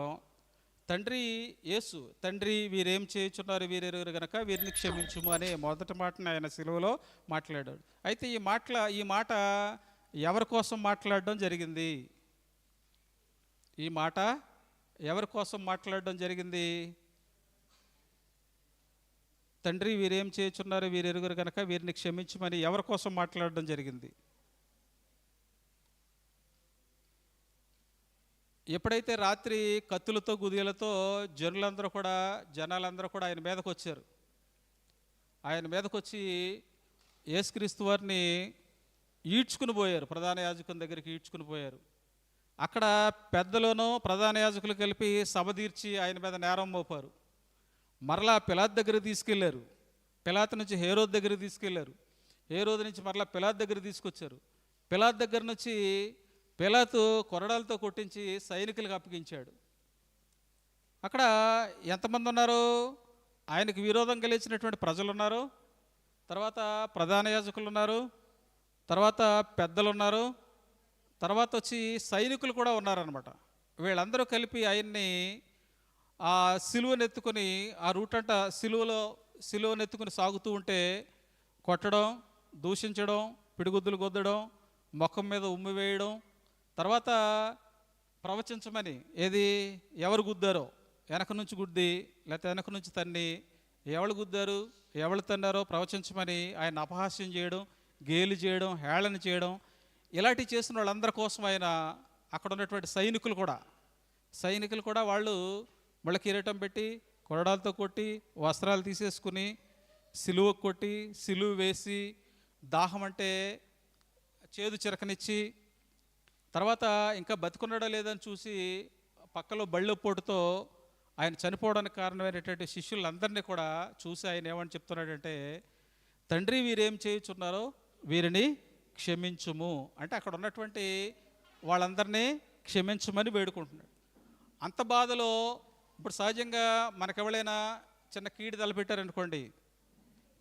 తండ్రి యేసు, తండ్రి వీరేం చేయుచున్నారు వీరెరుగరు గనక వీరిని క్షమించుము అనే మొదటి మాటని ఆయన సిలువలో మాట్లాడాడు. అయితే ఈ మాట ఎవరి కోసం మాట్లాడడం జరిగింది? ఈ మాట ఎవరి కోసం మాట్లాడడం జరిగింది? తండ్రి వీరేం చేయుచున్నారు వీరెరుగరు గనక వీరిని క్షమించమని ఎవరి కోసం మాట్లాడడం జరిగింది? ఎప్పుడైతే రాత్రి కత్తులతో గుదియలతో జనాలందరూ కూడా ఆయన మీదకు వచ్చారు. ఆయన మీదకు వచ్చి యేసుక్రీస్తు వారిని ఈడ్చుకుని పోయారు, ప్రధాన యాజకుని దగ్గరికి ఈడ్చుకుని పోయారు. అక్కడ పెద్దలను ప్రధాన యాజకులు కలిపి సభ తీర్చి ఆయన మీద నేరం మోపారు. మరలా పిలాతు దగ్గరికి తీసుకెళ్లారు. పిలాతు నుంచి హేరోదు దగ్గరికి తీసుకెళ్లారు. హేరోదు నుంచి మరలా పిలాతు దగ్గర తీసుకొచ్చారు. పిలాతు దగ్గర నుంచి పిలాతు కొరడాలతో కొట్టించి సైనికులకు అప్పగించాడు. అక్కడ ఎంతమంది ఉన్నారు? ఆయనకు విరోధం కలిగించినటువంటి ప్రజలు ఉన్నారు, తర్వాత ప్రధాన యాజకులు ఉన్నారు, తర్వాత పెద్దలు ఉన్నారు, తర్వాత వచ్చి సైనికులు కూడా ఉన్నారనమాట. వీళ్ళందరూ కలిపి ఆయన్ని ఆ సిలువనెత్తుకొని ఆ రూట్ అంట సిలువనెత్తుకొని సాగుతూ ఉంటే కొట్టడం, దూషించడం, పిడిగుద్దులు గొద్దడం, ముఖం మీద ఉమ్మి వేయడం, తర్వాత ప్రవచించమని, ఏది ఎవరు గుద్దారో వెనక నుంచి గుద్ది లేకపోతే వెనక నుంచి తన్ని, ఎవరు గుద్దారు ఎవరు తన్నారో ప్రవచించమని ఆయన అపహాస్యం చేయడం, గేలి చేయడం, హేళన చేయడం, ఇలాంటివి చేసిన వాళ్ళందరి కోసం ఆయన అక్కడ ఉన్నటువంటి సైనికులు కూడా వాళ్ళు మళ్ళీ కిరీటం పెట్టి కొరడాలతో కొట్టి వస్త్రాలు తీసేసుకుని సిలువ కొట్టి సిలువ వేసి దాహం అంటే చేదు చిరకనిచ్చి, తర్వాత ఇంకా బతుకున్నాడా లేదని చూసి పక్కలో బళ్ళో పోటుతో ఆయన చనిపోవడానికి కారణమైనటువంటి శిష్యులందరినీ కూడా చూసి ఆయన ఏమని చెప్తున్నాడంటే, తండ్రి వీరేం చేయుచున్నారో వీరిని క్షమించుము అంటే అక్కడ ఉన్నటువంటి వాళ్ళందరినీ క్షమించమని వేడుకుంటున్నాడు. అంత బాధలో ఇప్పుడు సహజంగా మనకెవరైనా చిన్న కీడు తలపెట్టారనుకోండి,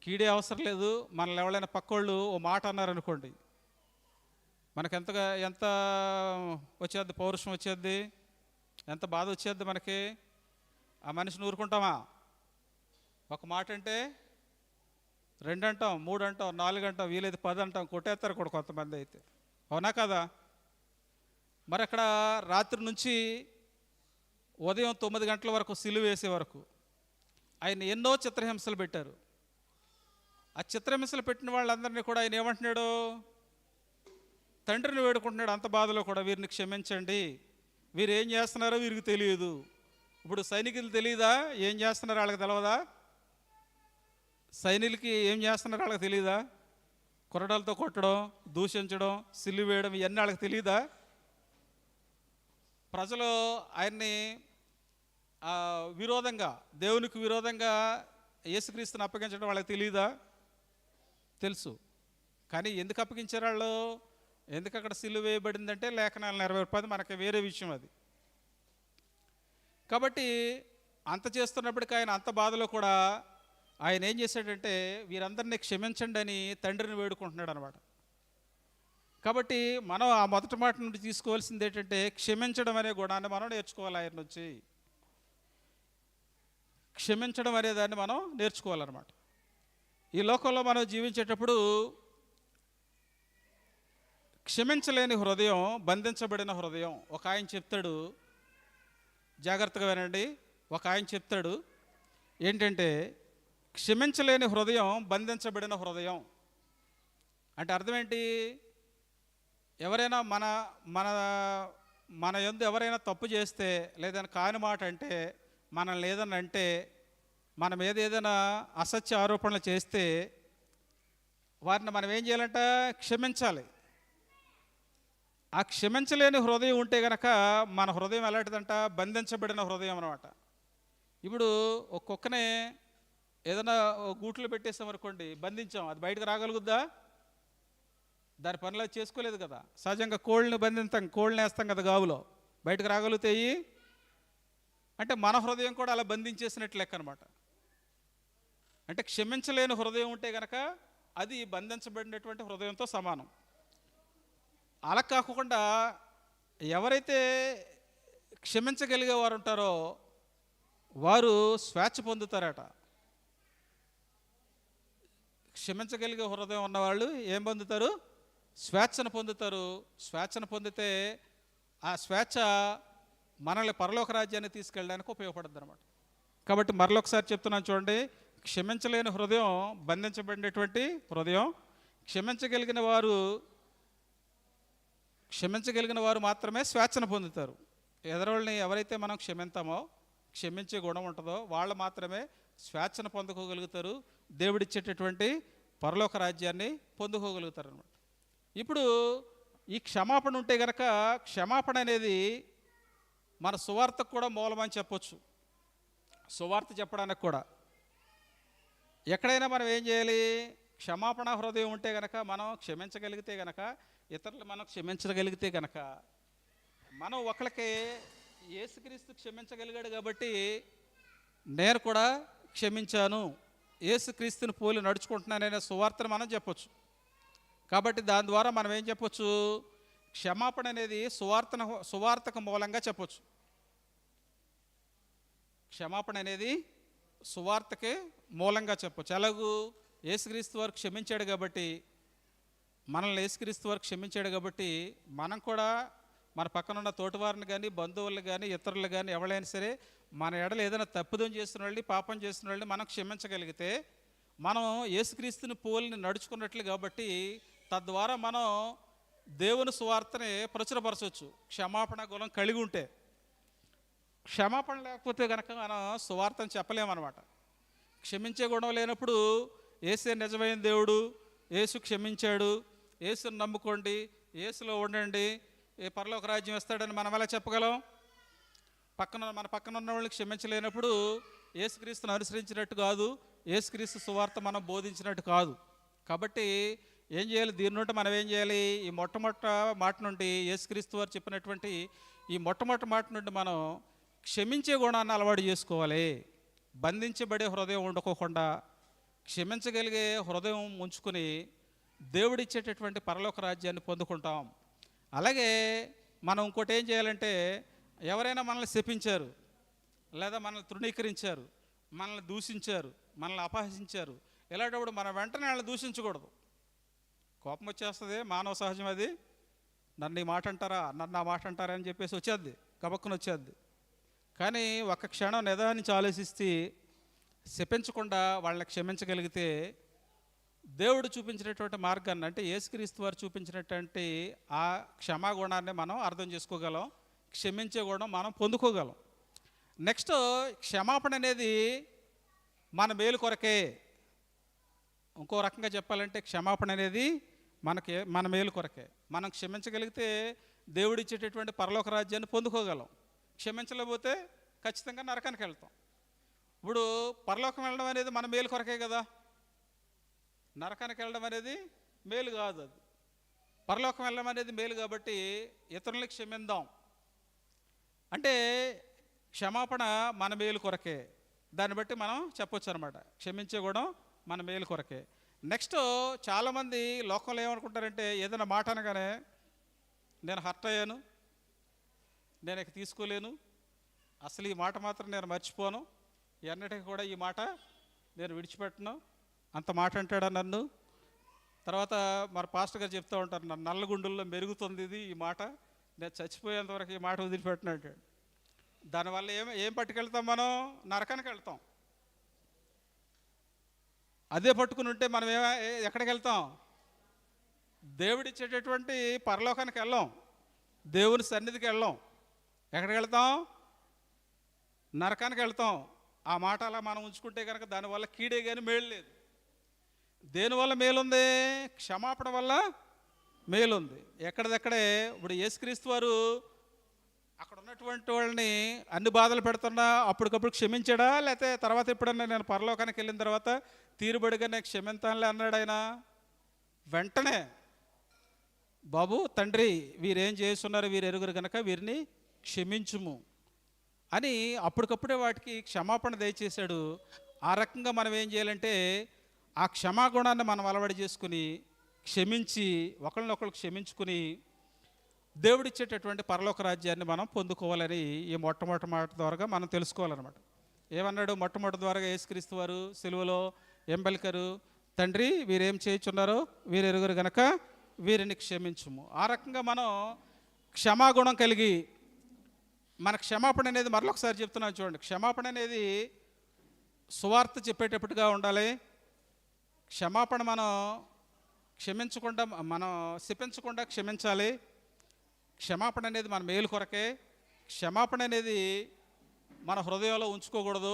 కీడే అవసరం లేదు, మనల్ని ఎవరైనా పక్కోళ్ళు ఓ మాట అన్నారనుకోండి, మనకు ఎంత వచ్చేది, పౌరుషం వచ్చేది, ఎంత బాధ వచ్చేది మనకి. ఆ మనిషిని ఊరుకుంటామా? ఒక మాట అంటే 2 అంటాం, 3 అంటాం, 4 అంటాం, వీలైతే 10 అంటాం, కొట్టేస్తారు కూడా కొంతమంది అయితే. అవునా కదా? మరి అక్కడ రాత్రి నుంచి ఉదయం 9 గంటల వరకు సిలువ వేసే వరకు ఆయన ఎన్నో చిత్రహింసలు పెట్టారు. ఆ చిత్రహింసలు పెట్టిన వాళ్ళందరినీ కూడా ఆయన ఏమంటున్నాడు? తండ్రిని వేడుకుంటున్నాడు అంత బాధలో కూడా, వీరిని క్షమించండి, వీరు ఏం చేస్తున్నారో వీరికి తెలియదు. ఇప్పుడు సైనికులు తెలియదా ఏం చేస్తున్నారో? వాళ్ళకి తెలవదా? సైనికులకి ఏం చేస్తున్నారో వాళ్ళకి తెలియదా? కొరడాలతో కొట్టడం, దూషించడం, సిలువ వేయడం ఇవన్నీ వాళ్ళకి తెలియదా? ప్రజలు ఆయన్ని విరోధంగా, దేవునికి విరోధంగా యేసుక్రీస్తుని అప్పగించడం వాళ్ళకి తెలియదా? తెలుసు. కానీ ఎందుకు అప్పగించారు వాళ్ళు? ఎందుకు అక్కడ సిలువ వేయబడిందంటే లేఖనాలు నెరవేర్పది, మనకి వేరే విషయం అది. కాబట్టి అంత చేస్తున్నప్పటికీ ఆయన అంత బాధలో కూడా ఆయన ఏం చేశాడంటే, వీరందరినీ క్షమించండి అని తండ్రిని వేడుకుంటున్నాడు అనమాట. కాబట్టి మనం ఆ మొదటి మాట నుండి తీసుకోవాల్సింది ఏంటంటే, క్షమించడం అనే గుణాన్ని మనం నేర్చుకోవాలి. ఆయన నుంచి క్షమించడం అనే దాన్ని మనం నేర్చుకోవాలన్నమాట. ఈ లోకంలో మనం జీవించేటప్పుడు క్షమించలేని హృదయం బంధించబడిన హృదయం. ఒక ఆయన చెప్తాడు, జాగ్రత్తగా వినండి. ఒక ఆయన చెప్తాడు ఏంటంటే, క్షమించలేని హృదయం బంధించబడిన హృదయం అంటే అర్థం ఏంటి? ఎవరైనా మన యందు ఎవరైనా తప్పు చేస్తే, లేదని కాని మాట అంటే, మనల్ని ఏదన్నా అంటే, మన మీద ఏదైనా అసత్య ఆరోపణలు చేస్తే వారిని మనం ఏం చేయాలంట? క్షమించాలి. ఆ క్షమించలేని హృదయం ఉంటే కనుక మన హృదయం ఎలాంటిదంట? బంధించబడిన హృదయం అన్నమాట. ఇప్పుడు ఒక కుక్కనే ఏదైనా గూట్లో పెట్టేసామనుకోండి, బంధించాం, అది బయటకు రాగలుగుద్దా? దాని పనిలో చేసుకోలేదు కదా. సహజంగా కోళ్ళని బంధిస్తాం, కోళ్ళని వేస్తాం కదా గావులో, బయటకు రాగలుగుతాయి. అంటే మన హృదయం కూడా అలా బంధించేసినట్లు లెక్క అనమాట. అంటే క్షమించలేని హృదయం ఉంటే కనుక అది బంధించబడినటువంటి హృదయంతో సమానం. అలా కాకుండా ఎవరైతే క్షమించగలిగే వారు ఉంటారో వారు స్వేచ్ఛ పొందుతారట. క్షమించగలిగే హృదయం ఉన్నవాళ్ళు ఏం పొందుతారు? స్వేచ్ఛను పొందుతారు. స్వేచ్ఛను పొందితే ఆ స్వేచ్ఛ మనల్ని పరలోక రాజ్యాన్ని తీసుకెళ్ళడానికి ఉపయోగపడుతుంది అనమాట. కాబట్టి మరొకసారి చెప్తున్నాను చూడండి, క్షమించలేని హృదయం బంధించబడినటువంటి హృదయం. క్షమించగలిగిన వారు మాత్రమే స్వేచ్ఛను పొందుతారు. ఎదరోళ్ళని ఎవరైతే మనం క్షమిస్తామో, క్షమించే గుణం ఉంటుందో వాళ్ళు మాత్రమే స్వేచ్ఛను పొందుకోగలుగుతారు, దేవుడిచ్చేటటువంటి పరలోక రాజ్యాన్ని పొందుకోగలుగుతారు అనమాట. ఇప్పుడు ఈ క్షమాపణ ఉంటే గనక క్షమాపణ అనేది మన సువార్తకు కూడా మూలమని చెప్పొచ్చు. సువార్త చెప్పడానికి కూడా ఎక్కడైనా మనం ఏం చేయాలి? క్షమాపణ హృదయం ఉంటే గనక, మనం క్షమించగలిగితే గనక, ఇతరులు మనం క్షమించగలిగితే గనక, మనం ఒకరికి యేసుక్రీస్తు క్షమించగలిగాడు కాబట్టి నేను కూడా క్షమించాను, యేసుక్రీస్తుని పోలి నడుచుకుంటున్నాననే సువార్తను మనం చెప్పొచ్చు. కాబట్టి దాని ద్వారా మనం ఏం చెప్పొచ్చు? క్షమాపణ అనేది సువార్తకు మూలంగా చెప్పొచ్చు. క్షమాపణ అనేది సువార్తకే మూలంగా చెప్పొచ్చు. ఎలాగూ యేసుక్రీస్తు వారు క్షమించాడు కాబట్టి, మనల్ని యేసుక్రీస్తు వారు క్షమించాడు కాబట్టి మనం కూడా మన పక్కనున్న తోటివారిని కానీ, బంధువులు కానీ, ఇతరులు కానీ ఎవరైనా సరే మన ఎడలు ఏదైనా తప్పుదం చేసిన వాళ్ళని, పాపం చేసిన వాళ్ళని మనం క్షమించగలిగితే మనం యేసుక్రీస్తుని పోలిని నడుచుకున్నట్లు కాబట్టి తద్వారా మనం దేవుని సువార్తని ప్రచురపరచవచ్చు. క్షమాపణ గుణం కలిగి ఉంటే. క్షమాపణ లేకపోతే కనుక మనం సువార్తను చెప్పలేమన్నమాట. క్షమించే గుణం లేనప్పుడు యేసే నిజమైన దేవుడు, యేసు క్షమించాడు, యేసుని నమ్ముకోండి, యేసులో ఉండండి, ఏ పరలోక రాజ్యం ఇస్తాడని మనం ఎలా చెప్పగలం? మన పక్కన ఉన్న వాళ్ళని క్షమించలేనప్పుడు యేసుక్రీస్తుని అనుసరించినట్టు కాదు, యేసుక్రీస్తు సువార్త మనం బోధించినట్టు కాదు. కాబట్టి ఏం చేయాలి? దీని నుండి మనం ఏం చేయాలి? ఈ మొట్టమొదటి మాట నుండి, యేసుక్రీస్తు వారు చెప్పినటువంటి ఈ మొట్టమొదటి మాట నుండి మనం క్షమించే గుణాన్ని అలవాటు చేసుకోవాలి. బంధించబడే హృదయం ఉండకోకుండా క్షమించగలిగే హృదయం ఉంచుకొని దేవుడిచ్చేటటువంటి పరలోక రాజ్యాన్ని పొందుకుంటాం. అలాగే మనం ఇంకోటి ఏం చేయాలంటే, ఎవరైనా మనల్ని శపించారు, లేదా మనల్ని తృణీకరించారు, మనల్ని దూషించారు, మనల్ని అపహసించారు, ఇలాంటప్పుడు మనం వెంటనే వాళ్ళని దూషించకూడదు. కోపం వచ్చేస్తుంది, మానవ సహజం అది. నన్ను ఈ మాట అంటారా, నన్ను ఆ మాట అంటారా అని చెప్పేసి వచ్చేద్ది, కబక్కున వచ్చేద్ది. కానీ ఒక్క క్షణం నిదానించి ఆలోచిస్తే శపించకుండా వాళ్ళని క్షమించగలిగితే దేవుడు చూపించినటువంటి మార్గాన్ని, అంటే యేసుక్రీస్తు వారు చూపించినటువంటి ఆ క్షమాగుణాన్ని మనం అర్థం చేసుకోగలం, క్షమించే గుణం మనం పొందుకోగలం. నెక్స్ట్, క్షమాపణ అనేది మన మేలు కొరకే. ఇంకో రకంగా చెప్పాలంటే క్షమాపణ అనేది మన మేలు కొరకే. మనం క్షమించగలిగితే దేవుడిచ్చేటటువంటి పరలోక రాజ్యాన్ని పొందుకోగలం. క్షమించలేకపోతే ఖచ్చితంగా నరకానికి వెళ్తాం. ఇప్పుడు పరలోకం వెళ్ళడం అనేది మన మేలు కొరకే కదా, నరకానికి వెళ్ళడం అనేది మేలు కాదు. అది పరలోకం వెళ్ళడం అనేది మేలు కాబట్టి ఇతరులని క్షమిందాం. అంటే క్షమాపణ మన మేలు కొరకే. దాన్ని బట్టి మనం చెప్పొచ్చు అనమాట, క్షమించే కూడా మన మేలు కొరకే. నెక్స్ట్, చాలామంది లోకంలో ఏమనుకుంటారంటే, ఏదైనా మాట అనగానే నేను హర్ట్ అయ్యాను, నేను ఇక తీసుకోలేను, అసలు ఈ మాట మాత్రం నేను మర్చిపోను, ఎన్నటికీ కూడా ఈ మాట నేను విడిచిపెట్టను, అంత మాట అంటాడా నన్ను. తర్వాత మన పాస్టర్ గారు చెప్తూ ఉంటారు, నన్ను నల్లగుండుల్లో మెరుగుతుంది ఇది, ఈ మాట నేను చచ్చిపోయేంతవరకు ఈ మాట వదిలిపెట్టిన అంటాడు. దానివల్ల ఏం పట్టుకెళ్తాం? మనం నరకానికి వెళ్తాం. అదే పట్టుకుని ఉంటే మనం ఎక్కడికి వెళ్తాం? దేవుడిచ్చేటటువంటి పరలోకానికి వెళ్ళాం, దేవుని సన్నిధికి వెళ్ళాం. ఎక్కడికి వెళ్తాం? నరకానికి వెళ్తాం. ఆ మాట అలా మనం ఉంచుకుంటే కనుక దానివల్ల కీడే కానీ మేలు లేదు. దేనివల్ల మేలుంది? క్షమాపణ వల్ల మేలుంది. ఎక్కడిదక్కడే ఇప్పుడు యేసుక్రీస్తు వారు అక్కడ ఉన్నటువంటి వాళ్ళని అన్ని బాధలు పెడుతున్నా అప్పటికప్పుడు క్షమించాడా? లేకపోతే తర్వాత ఎప్పుడన్నా నేను పరలోకానికి వెళ్ళిన తర్వాత తీరుబడిగా నేను క్షమింతానులే అన్నాడు ఆయన? వెంటనే బాబు తండ్రి వీరేం చేస్తున్నారు వీరు ఎరుగురు కనుక వీరిని క్షమించుము అని అప్పటికప్పుడే వాటికి క్షమాపణ దయచేశాడు. ఆ రకంగా మనం ఏం చేయాలంటే ఆ క్షమాగుణాన్ని మనం అలవాటు చేసుకుని క్షమించి ఒకరినొకరు క్షమించుకుని దేవుడిచ్చేటటువంటి పరలోక రాజ్యాన్ని మనం పొందుకోవాలని ఈ మొట్టమొదటి మాట ద్వారా మనం తెలుసుకోవాలన్నమాట. ఏమన్నాడు? మొట్టమొదటి ద్వారా యేసుక్రీస్తు వారు సిలువలో ఏం పలికారు? తండ్రి వీరేం చేయుచున్నారో వీరు ఎరుగురు గనక వీరిని క్షమించుము. ఆ రకంగా మనం క్షమాగుణం కలిగి మన క్షమాపణ అనేది మరొకసారి చెప్తున్నాను చూడండి. క్షమాపణ అనేది సువార్త చెప్పేటప్పటిగా ఉండాలి. క్షమాపణ మనం క్షమించకుండా మనం శపించకుండా క్షమించాలి. క్షమాపణ అనేది మన మేలు కొరకే. క్షమాపణ అనేది మన హృదయంలో ఉంచుకోకూడదు.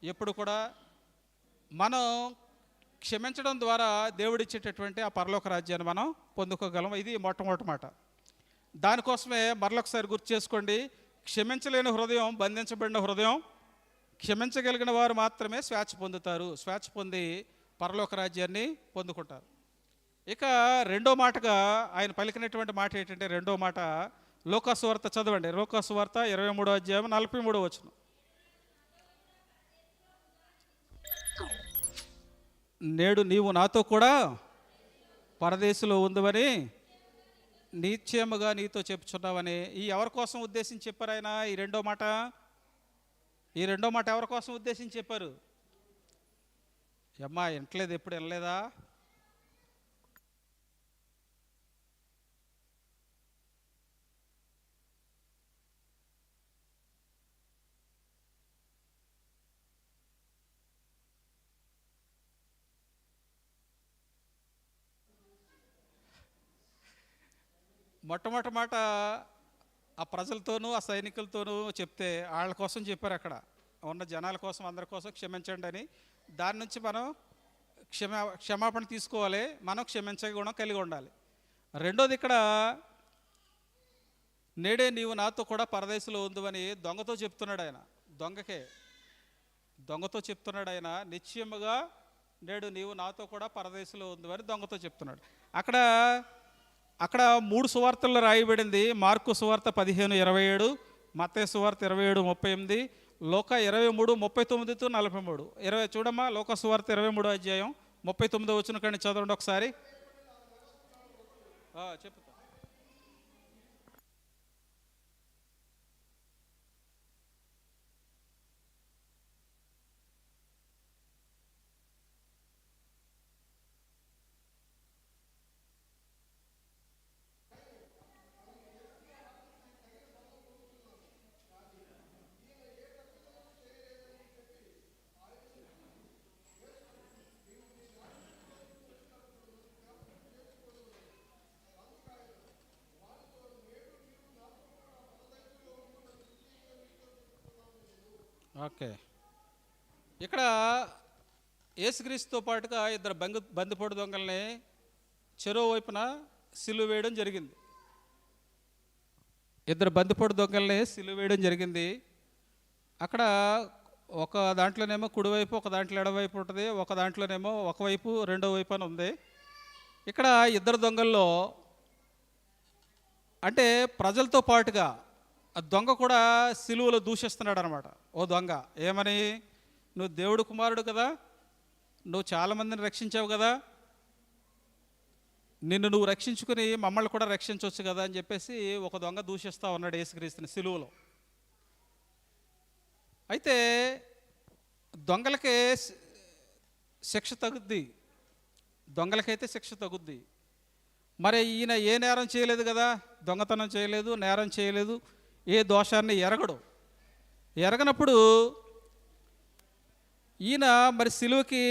ఎప్పుడు కూడా మనం క్షమించడం ద్వారా దేవుడిచ్చేటటువంటి ఆ పరలోక రాజ్యాన్ని మనం పొందుకోగలం. ఇది మొట్టమొదటి మాట. దానికోసమే మరొకసారి గుర్తు చేసుకోండి. క్షమించలేని హృదయం బంధించబడిన హృదయం. క్షమించగలిగిన వారు మాత్రమే స్వేచ్ఛ పొందుతారు. స్వేచ్ఛ పొంది పరలోక రాజ్యాన్ని పొందుకుంటారు. ఇక రెండో మాటగా ఆయన పలికినటువంటి మాట ఏంటంటే, రెండో మాట లూకాసు వార్త చదవండి. లూకాసు వార్త 23వ అధ్యాయం 43వ వచనం. నేడు నీవు నాతో కూడా పరదేశంలో ఉందని నిశ్చయముగా నీతో చెప్పుచున్నావని. ఈ ఎవరి కోసం ఉద్దేశించి చెప్పారు ఆయన ఈ రెండో మాట? ఈ రెండో మాట ఎవరి కోసం ఉద్దేశించి చెప్పారు? అమ్మా వింటలేదు, ఎప్పుడు వినలేదా? మొట్టమొదటి మాట ఆ ప్రజలతోనూ ఆ సైనికులతోనూ చెప్తే వాళ్ళ కోసం చెప్పారు. అక్కడ ఉన్న జనాల కోసం, అందరి కోసం క్షమించండి అని. దాని నుంచి మనం క్షమాపణ తీసుకోవాలి. మనం క్షమించే గుణం కలిగి ఉండాలి. రెండోది ఇక్కడ నేడే నీవు నాతో కూడా పరదేశంలో ఉందని దొంగతో చెప్తున్నాడు ఆయన. దొంగతో చెప్తున్నాడు ఆయన. నిశ్చయముగా నేడు నీవు నాతో కూడా పరదేశంలో ఉందని దొంగతో చెప్తున్నాడు. అక్కడ 3 సువార్తల్లో రాయబడింది. మార్కు సువార్త 15:27, మత్తయి సువార్త 27:38, లూకా 23:39-43. 20 చూడమ్మా. లూకా సువార్త 23వ అధ్యాయం 39వ వచనం కానీ చదవండి ఒకసారి. చెప్తా. ఓకే. ఇక్కడ యేసుక్రీస్తుతో పాటుగా 2 బందిపోటు దొంగల్ని చెరో వైపున సిలువ వేయడం జరిగింది. 2 బందిపోటు దొంగల్ని సిలువ వేయడం జరిగింది. అక్కడ ఒక దాంట్లోనేమో కుడివైపు, ఒక దాంట్లో ఎడవైపు ఉంటుంది. ఒక దాంట్లోనేమో ఒకవైపు, రెండో వైపు అని ఉంది. ఇక్కడ 2 దొంగల్లో అంటే ప్రజలతో పాటుగా ఆ దొంగ కూడా సిలువలో దూషిస్తున్నాడు అనమాట. ఓ దొంగ, ఏమని? నువ్వు దేవుడు కుమారుడు కదా, నువ్వు చాలామందిని రక్షించావు కదా, నిన్ను నువ్వు రక్షించుకుని మమ్మల్ని కూడా రక్షించవచ్చు కదా అని చెప్పేసి ఒక దొంగ దూషిస్తూ ఉన్నాడు యేసుక్రీస్తుని సిలువలో. అయితే దొంగలకే శిక్ష తగ్గుద్ది, దొంగలకైతే శిక్ష తగ్గుద్ది. మరి ఈయన ఏ నేరం చేయలేదు కదా, దొంగతనం చేయలేదు, నేరం చేయలేదు, ఏ దోషాన్ని ఎరగనప్పుడు ఈయన మరి సిలువకి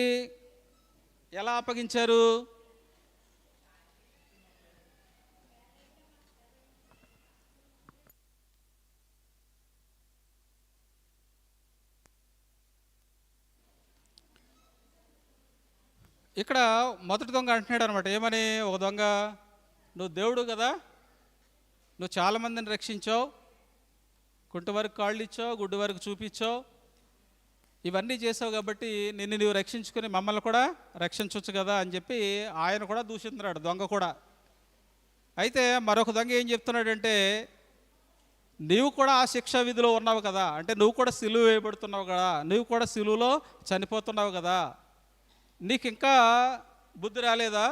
ఎలా అప్పగించారు? ఇక్కడ మొదటి దొంగ అంటున్నాడు అనమాట. ఏమని? ఒక దొంగ, నువ్వు దేవుడు కదా, నువ్వు చాలామందిని రక్షించావు, కుంటి వరకు కాళ్ళు ఇచ్చావు, గుడ్డి వరకు చూపించావు, ఇవన్నీ చేసావు కాబట్టి నిన్ను నువ్వు రక్షించుకొని మమ్మల్ని కూడా రక్షించవచ్చు కదా అని చెప్పి ఆయన కూడా దూషిస్తున్నాడు, దొంగ కూడా. అయితే మరొక దొంగ ఏం చెప్తున్నాడంటే, నీవు కూడా ఆ శిక్షా విధిలో ఉన్నావు కదా, అంటే నువ్వు కూడా సిలువ వేయబడుతున్నావు కదా, నువ్వు కూడా సిలువలో చనిపోతున్నావు కదా, నీకు ఇంకా బుద్ధి రాలేదా?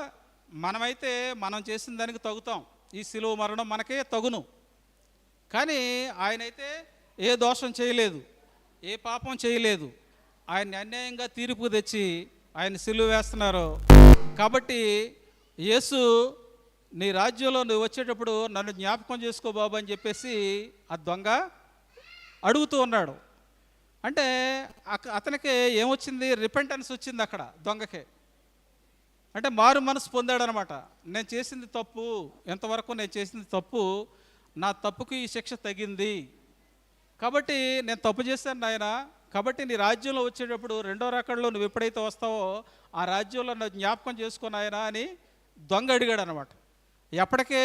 మనమైతే మనం చేసిన దానికి తగుతాం, ఈ సిలువ మరణం మనకే తగును. కానీ ఆయనైతే ఏ దోషం చేయలేదు, ఏ పాపం చేయలేదు. ఆయన్ని అన్యాయంగా తీర్పు తెచ్చి ఆయన సిలువ వేస్తున్నారు. కాబట్టి యేసు, నీ రాజ్యంలో నువ్వు వచ్చేటప్పుడు నన్ను జ్ఞాపకం చేసుకో బాబు అని చెప్పేసి ఆ దొంగ అడుగుతూ ఉన్నాడు. అంటే అతనికి ఏమొచ్చింది? రిపెంటెన్స్ వచ్చింది అక్కడ దొంగకే. అంటే మారు మనసు పొందాడనమాట. నేను చేసింది తప్పు, ఎంతవరకు నేను చేసింది తప్పు, నా తప్పుకు ఈ శిక్ష తగింది, కాబట్టి నేను తప్పు చేశాను నాయన, కాబట్టి నీ రాజ్యంలో వచ్చేటప్పుడు రెండో రాకడలో నువ్వు ఎప్పుడైతే వస్తావో ఆ రాజ్యంలో నన్ను జ్ఞాపకం చేసుకుని ఆయన అని దొంగ అడిగాడు అనమాట. ఎప్పటికే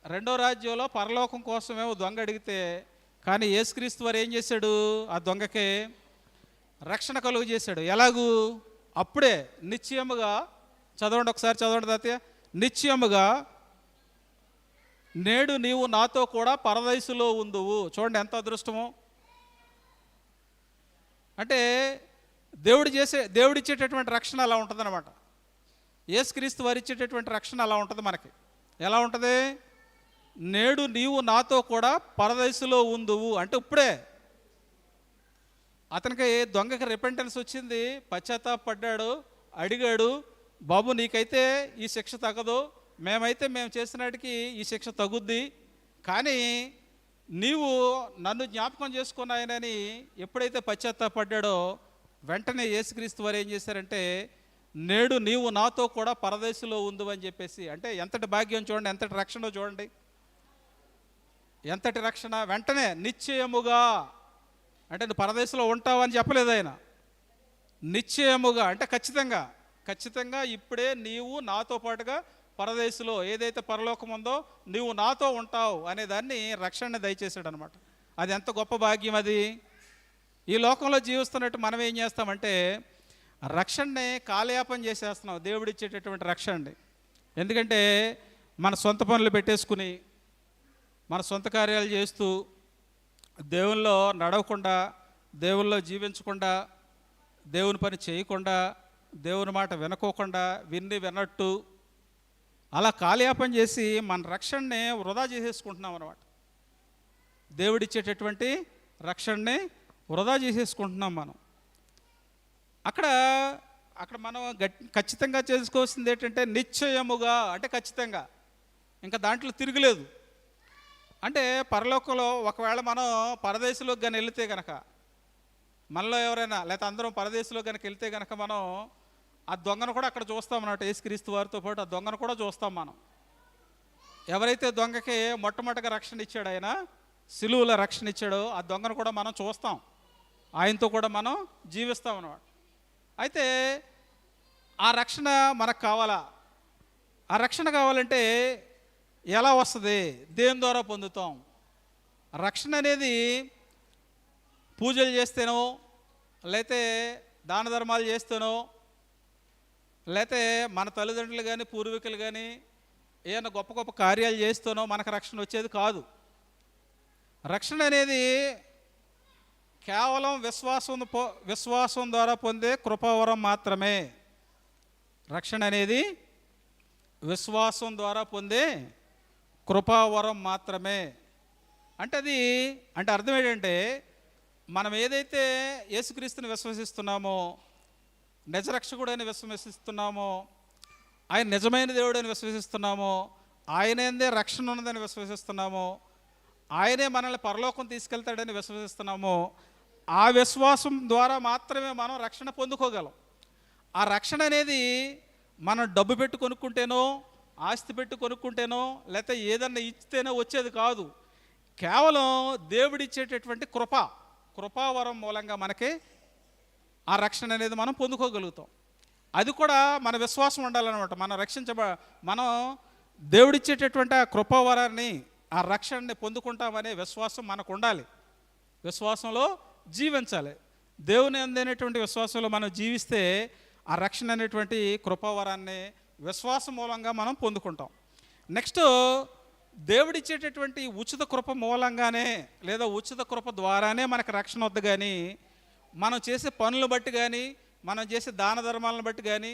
రెండో రాజ్యంలో పరలోకం కోసమేమో దొంగ అడిగితే, కానీ యేసుక్రీస్తు వారు ఏం చేశాడు? ఆ దొంగకే రక్షణ కలుగు చేశాడు. ఎలాగూ? అప్పుడే నిశ్చయముగా, చదవండి ఒకసారి, చదవండి తాతయ్య. నిశ్చయముగా నేడు నీవు నాతో కూడా పరదైసులో ఉందువు. చూడండి ఎంత అదృష్టమో. అంటే దేవుడిచ్చేటటువంటి రక్షణ అలా ఉంటుంది అనమాట. యేసుక్రీస్తు వారు ఇచ్చేటటువంటి రక్షణ అలా ఉంటుంది మనకి. ఎలా ఉంటుంది? నేడు నీవు నాతో కూడా పరదైసులో ఉందువు. అంటే ఇప్పుడే అతనికి దొంగకి రిపెంటెన్స్ వచ్చింది, పశ్చాత్తాపడ్డాడు, అడిగాడు, బాబు నీకైతే ఈ శిక్ష తగదు, మేము చేసినాటికి ఈ శిక్ష తగుద్ది, కానీ నీవు నన్ను జ్ఞాపకం చేసుకున్నాయనని ఎప్పుడైతే పశ్చాత్తాపడ్డాడో వెంటనే యేసుక్రీస్తు వారు ఏం చేశారంటే, నేడు నీవు నాతో కూడా పరదేశంలో ఉందు అని చెప్పేసి. అంటే ఎంతటి భాగ్యం చూడండి, ఎంతటి రక్షణ చూడండి, ఎంతటి రక్షణ. వెంటనే నిశ్చయముగా, అంటే నువ్వు పరదేశంలో ఉంటావు అని చెప్పలేదు ఆయన. నిశ్చయముగా అంటే ఖచ్చితంగా ఇప్పుడే నీవు నాతో పాటుగా పరదేశంలో, ఏదైతే పరలోకం ఉందో నీవు నాతో ఉంటావు అనేదాన్ని రక్షణని దయచేశాడు అనమాట. అది ఎంత గొప్ప భాగ్యం అది. ఈ లోకంలో జీవిస్తున్నట్టు మనం ఏం చేస్తామంటే రక్షణని కాలయాపన చేసేస్తున్నాం, దేవుడిచ్చేటటువంటి రక్షణని. ఎందుకంటే మన సొంత పనులు పెట్టేసుకుని, మన సొంత కార్యాలు చేస్తూ, దేవుల్లో నడవకుండా, దేవుల్లో జీవించకుండా, దేవుని పని చేయకుండా, దేవుని మాట వినుకోకుండా, విన్నట్టు అలా కాలయాపన చేసి మన రక్షణని వృధా చేసేసుకుంటున్నాం అన్నమాట. దేవుడిచ్చేటటువంటి రక్షణని వృధా చేసేసుకుంటున్నాం మనం. అక్కడ మనం ఖచ్చితంగా చేసుకోవాల్సింది ఏంటంటే నిశ్చయముగా, అంటే ఖచ్చితంగా, ఇంకా దాంట్లో తిరుగులేదు. అంటే పరలోకంలో ఒకవేళ మనం పరదేశంలోకి కానీ వెళితే కనుక, మనలో ఎవరైనా లేకపోతే అందరం పరదేశంలో కనుక వెళ్తే కనుక మనం ఆ దొంగను కూడా అక్కడ చూస్తాం అన్నమాట. యేసుక్రీస్తు వారితో పాటు ఆ దొంగను కూడా చూస్తాం మనం. ఎవరైతే దొంగకి మొట్టమొదటిగా రక్షణ ఇచ్చాడు, ఆయన సిలువలో రక్షణ ఇచ్చాడో ఆ దొంగను కూడా మనం చూస్తాం, ఆయనతో కూడా మనం జీవిస్తాం అన్నమాట. అయితే ఆ రక్షణ మనకు కావాలా? ఆ రక్షణ కావాలంటే ఎలా వస్తుంది? దేని ద్వారా పొందుతాం? రక్షణ అనేది పూజలు చేస్తేనో, లేతే దాన ధర్మాలు చేస్తేనో, లేతే మన తల్లిదండ్రులు కానీ పూర్వీకులు కానీ ఏమైనా గొప్ప గొప్ప కార్యాలు చేస్తేనో మనకు రక్షణ వచ్చేది కాదు. రక్షణ అనేది కేవలం విశ్వాసం ద్వారా పొందే కృపావరం మాత్రమే. రక్షణ అనేది విశ్వాసం ద్వారా పొందే కృపావరం మాత్రమే. అంటే అర్థం ఏంటంటే, మనం ఏదైతే యేసుక్రీస్తుని విశ్వసిస్తున్నామో, నిజరక్షకుడని విశ్వసిస్తున్నామో, ఆయన నిజమైన దేవుడని విశ్వసిస్తున్నామో, ఆయనందే రక్షణ ఉన్నదని విశ్వసిస్తున్నామో, ఆయనే మనల్ని పరలోకం తీసుకెళ్తాడని విశ్వసిస్తున్నామో, ఆ విశ్వాసం ద్వారా మాత్రమే మనం రక్షణ పొందుకోగలం. ఆ రక్షణ అనేది మనం డబ్బు పెట్టి కొనుక్కుంటేనో, ఆస్తి పెట్టి కొనుక్కుంటేనో, లేకపోతే ఏదన్నా ఇచ్చితేనో వచ్చేది కాదు. కేవలం దేవుడిచ్చేటటువంటి కృపావరం మూలంగా మనకి ఆ రక్షణ అనేది మనం పొందుకోగలుగుతాం. అది కూడా మన విశ్వాసం ఉండాలన్నమాట. మనం దేవుడిచ్చేటటువంటి ఆ కృపావరాన్ని, ఆ రక్షణని పొందుకుంటామనే విశ్వాసం మనకు ఉండాలి. విశ్వాసంలో జీవించాలి. దేవుని అందేనటువంటి విశ్వాసంలో మనం జీవిస్తే ఆ రక్షణ అనేటువంటి కృపావరాన్ని విశ్వాసం మూలంగా మనం పొందుకుంటాం. నెక్స్ట్ దేవుడిచ్చేటటువంటి ఉచిత కృప మూలంగానే లేదా ఉచిత కృప ద్వారానే మనకు రక్షణ వద్దు. కానీ మనం చేసే పనులు బట్టి కానీ, మనం చేసే దాన ధర్మాలను బట్టి కానీ,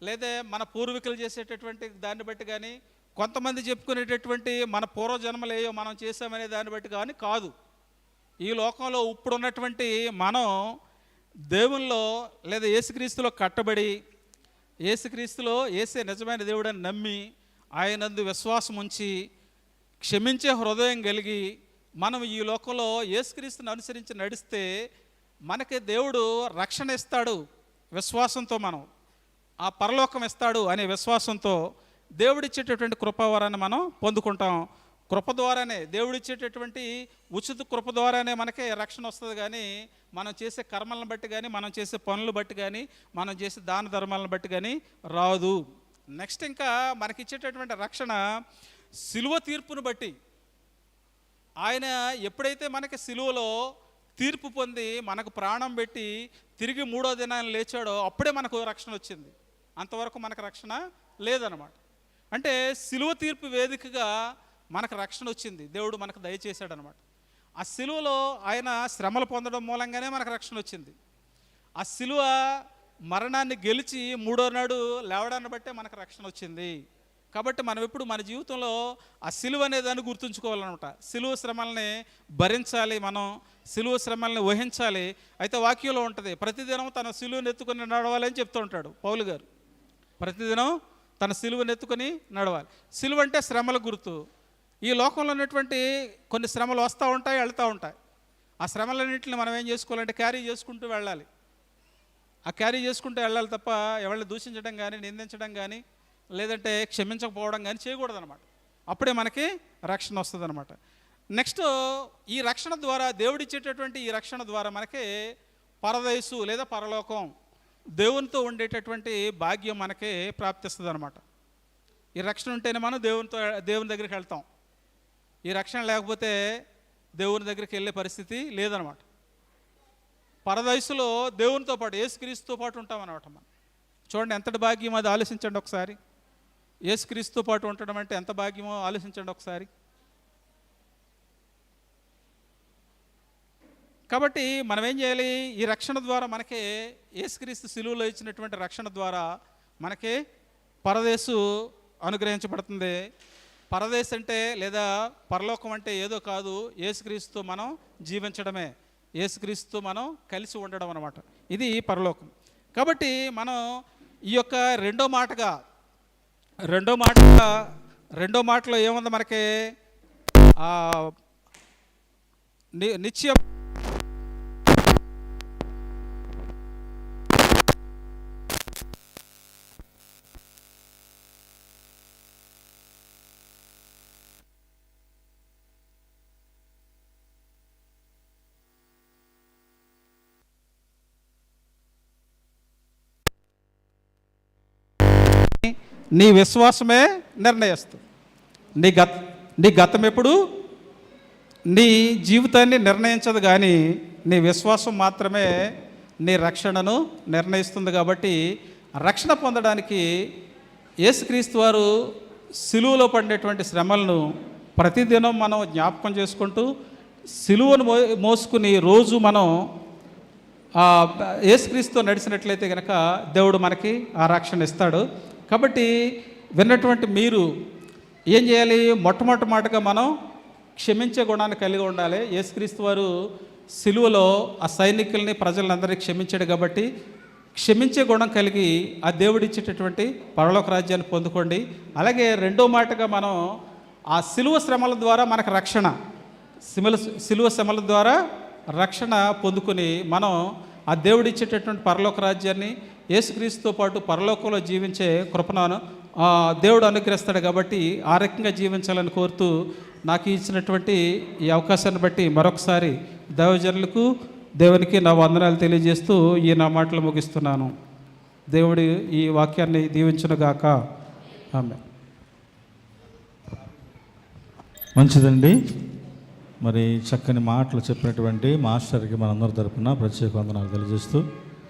లేదా మన పూర్వీకులు చేసేటటువంటి దాన్ని బట్టి కానీ, కొంతమంది చెప్పుకునేటటువంటి మన పూర్వజన్మలు ఏయో మనం చేసామనే దాన్ని బట్టి కానీ కాదు. ఈ లోకంలో ఇప్పుడున్నటువంటి మనం దేవుల్లో లేదా యేసుక్రీస్తులో కట్టబడి, యేసుక్రీస్తులో యేసే నిజమైన దేవుడని నమ్మి, ఆయనందు విశ్వాసం ఉంచి, క్షమించే హృదయం కలిగి మనం ఈ లోకంలో యేసుక్రీస్తుని అనుసరించి నడిస్తే మనకి దేవుడు రక్షణ ఇస్తాడు. విశ్వాసంతో మనం ఆ పరలోకం ఇస్తాడు అనే విశ్వాసంతో దేవుడిచ్చేటటువంటి కృపావరాన్ని మనం పొందుకుంటాం. కృప ద్వారానే, దేవుడిచ్చేటటువంటి ఉచిత కృప ద్వారానే మనకి రక్షణ వస్తుంది. కానీ మనం చేసే కర్మలను బట్టి కానీ, మనం చేసే పనులు బట్టి కానీ, మనం చేసే దాన ధర్మాలను బట్టి కానీ రాదు. నెక్స్ట్ ఇంకా మనకిచ్చేటటువంటి రక్షణ సిలువ తీర్పును బట్టి. ఆయన ఎప్పుడైతే మనకి సిలువలో తీర్పు పొంది మనకు ప్రాణం పెట్టి తిరిగి 3వ దినాన్ని లేచాడో అప్పుడే మనకు రక్షణ వచ్చింది. అంతవరకు మనకు రక్షణ లేదన్నమాట. అంటే సిలువ తీర్పు వేదికగా మనకు రక్షణ వచ్చింది, దేవుడు మనకు దయచేశాడు అనమాట. ఆ సిలువలో ఆయన శ్రమలు పొందడం మూలంగానే మనకు రక్షణ వచ్చింది. ఆ సిలువ మరణాన్ని గెలిచి 3వ నాడు లేవడాన్ని బట్టే మనకు రక్షణ వచ్చింది. కాబట్టి మనం ఎప్పుడు మన జీవితంలో ఆ సిలువ అనే దాన్ని గుర్తుంచుకోవాలన్నమాట. సిలువ శ్రమల్ని భరించాలి, మనం సిలువ శ్రమల్ని వహించాలి. అయితే వాక్యంలో ఉంటుంది, ప్రతిదినం తన సిలువను ఎత్తుకొని నడవాలని చెప్తూ ఉంటాడు పౌలు గారు. ప్రతిదినం తన సిలువను ఎత్తుకొని నడవాలి. సిలువ అంటే శ్రమల గుర్తు. ఈ లోకంలో ఉన్నటువంటి కొన్ని శ్రమలు వస్తూ ఉంటాయి, వెళ్తూ ఉంటాయి. ఆ శ్రమలన్నింటిని మనం ఏం చేసుకోవాలంటే క్యారీ చేసుకుంటూ వెళ్ళాలి. ఆ క్యారీ చేసుకుంటూ వెళ్ళాలి తప్ప ఎవరిని దూషించడం కానీ, నిందించడం కానీ, లేదంటే క్షమించకపోవడం కానీ చేయకూడదన్నమాట. అప్పుడే మనకి రక్షణ వస్తుంది అనమాట. నెక్స్ట్ ఈ రక్షణ ద్వారా, దేవుడిచ్చేటటువంటి ఈ రక్షణ ద్వారా మనకి పరదేశు లేదా పరలోకం, దేవునితో ఉండేటటువంటి భాగ్యం మనకి ప్రాప్తిస్తుంది అనమాట. ఈ రక్షణ ఉంటేనే మనం దేవుని దగ్గరికి వెళ్తాం. ఈ రక్షణ లేకపోతే దేవుని దగ్గరికి వెళ్ళే పరిస్థితి లేదనమాట. పరదేశులో దేవునితో పాటు, యేసుక్రీస్తుతో పాటు ఉంటాం అనమాట. మనం చూడండి ఎంతటి భాగ్యం అది, ఆలోచించండి ఒకసారి. యేసుక్రీస్తుతో పాటు ఉండడం అంటే ఎంత భాగ్యమో ఆలోచించండి ఒకసారి. కాబట్టి మనం ఏం చేయాలి? ఈ రక్షణ ద్వారా మనకి యేసుక్రీస్తు సిలువలో ఇచ్చినటువంటి రక్షణ ద్వారా మనకి పరదేశు అనుగ్రహించబడుతుంది. పరదేశ్ అంటే లేదా పరలోకం అంటే ఏదో కాదు, యేసుక్రీస్తుతో మనం జీవించడమే, యేసుక్రీస్తుతో మనం కలిసి ఉండడం అన్నమాట. ఇది పరలోకం. కాబట్టి మనం ఈ యొక్క రెండో మాటలో ఏముంది మనకి? నిత్యం నీ విశ్వాసమే నిర్ణయిస్తుంది. నీ గతం ఎప్పుడు నీ జీవితాన్ని నిర్ణయించదు, కానీ నీ విశ్వాసం మాత్రమే నీ రక్షణను నిర్ణయిస్తుంది. కాబట్టి రక్షణ పొందడానికి యేసుక్రీస్తు వారు సిలువలో పడినటువంటి శ్రమలను ప్రతిదినం మనం జ్ఞాపకం చేసుకుంటూ సిలువను మోసుకుని రోజు మనం యేసుక్రీస్తుతో నడిచినట్లయితే కనుక దేవుడు మనకి ఆ రక్షణ ఇస్తాడు. కాబట్టి విన్నటువంటి మీరు ఏం చేయాలి? మొట్టమొదటిగా మనం క్షమించే గుణాన్ని కలిగి ఉండాలి. యేసుక్రీస్తు వారు సిలువలో ఆ సైనికుల్ని, ప్రజలందరినీ క్షమించాడు. కాబట్టి క్షమించే గుణం కలిగి ఆ దేవుడిచ్చేటటువంటి పరలోక రాజ్యాన్ని పొందుకోండి. అలాగే రెండో మాటగా మనం ఆ సిలువ శ్రమల ద్వారా మనకు రక్షణ, సిలువ శ్రమల ద్వారా రక్షణ పొందుకొని మనం ఆ దేవుడిచ్చేటటువంటి పరలోక రాజ్యాన్ని, యేసుక్రీస్తుతో పాటు పరలోకంలో జీవించే కృపను దేవుడు అనుగ్రహిస్తాడు. కాబట్టి ఆ రకంగా జీవించాలని కోరుతూ నాకు ఇచ్చినటువంటి ఈ అవకాశాన్ని బట్టి మరొకసారి దైవజనులకు, దేవునికి నా వందనాలు తెలియజేస్తూ ఈ నా మాటలు ముగిస్తున్నాను. దేవుడి ఈ వాక్యాన్ని దీవించునుగాక. ఆమేన్. మంచిదండి. మరి చక్కని మాటలు చెప్పినటువంటి మాస్టర్కి మనందరి తరపున ప్రత్యేక వందనాలు తెలియజేస్తూ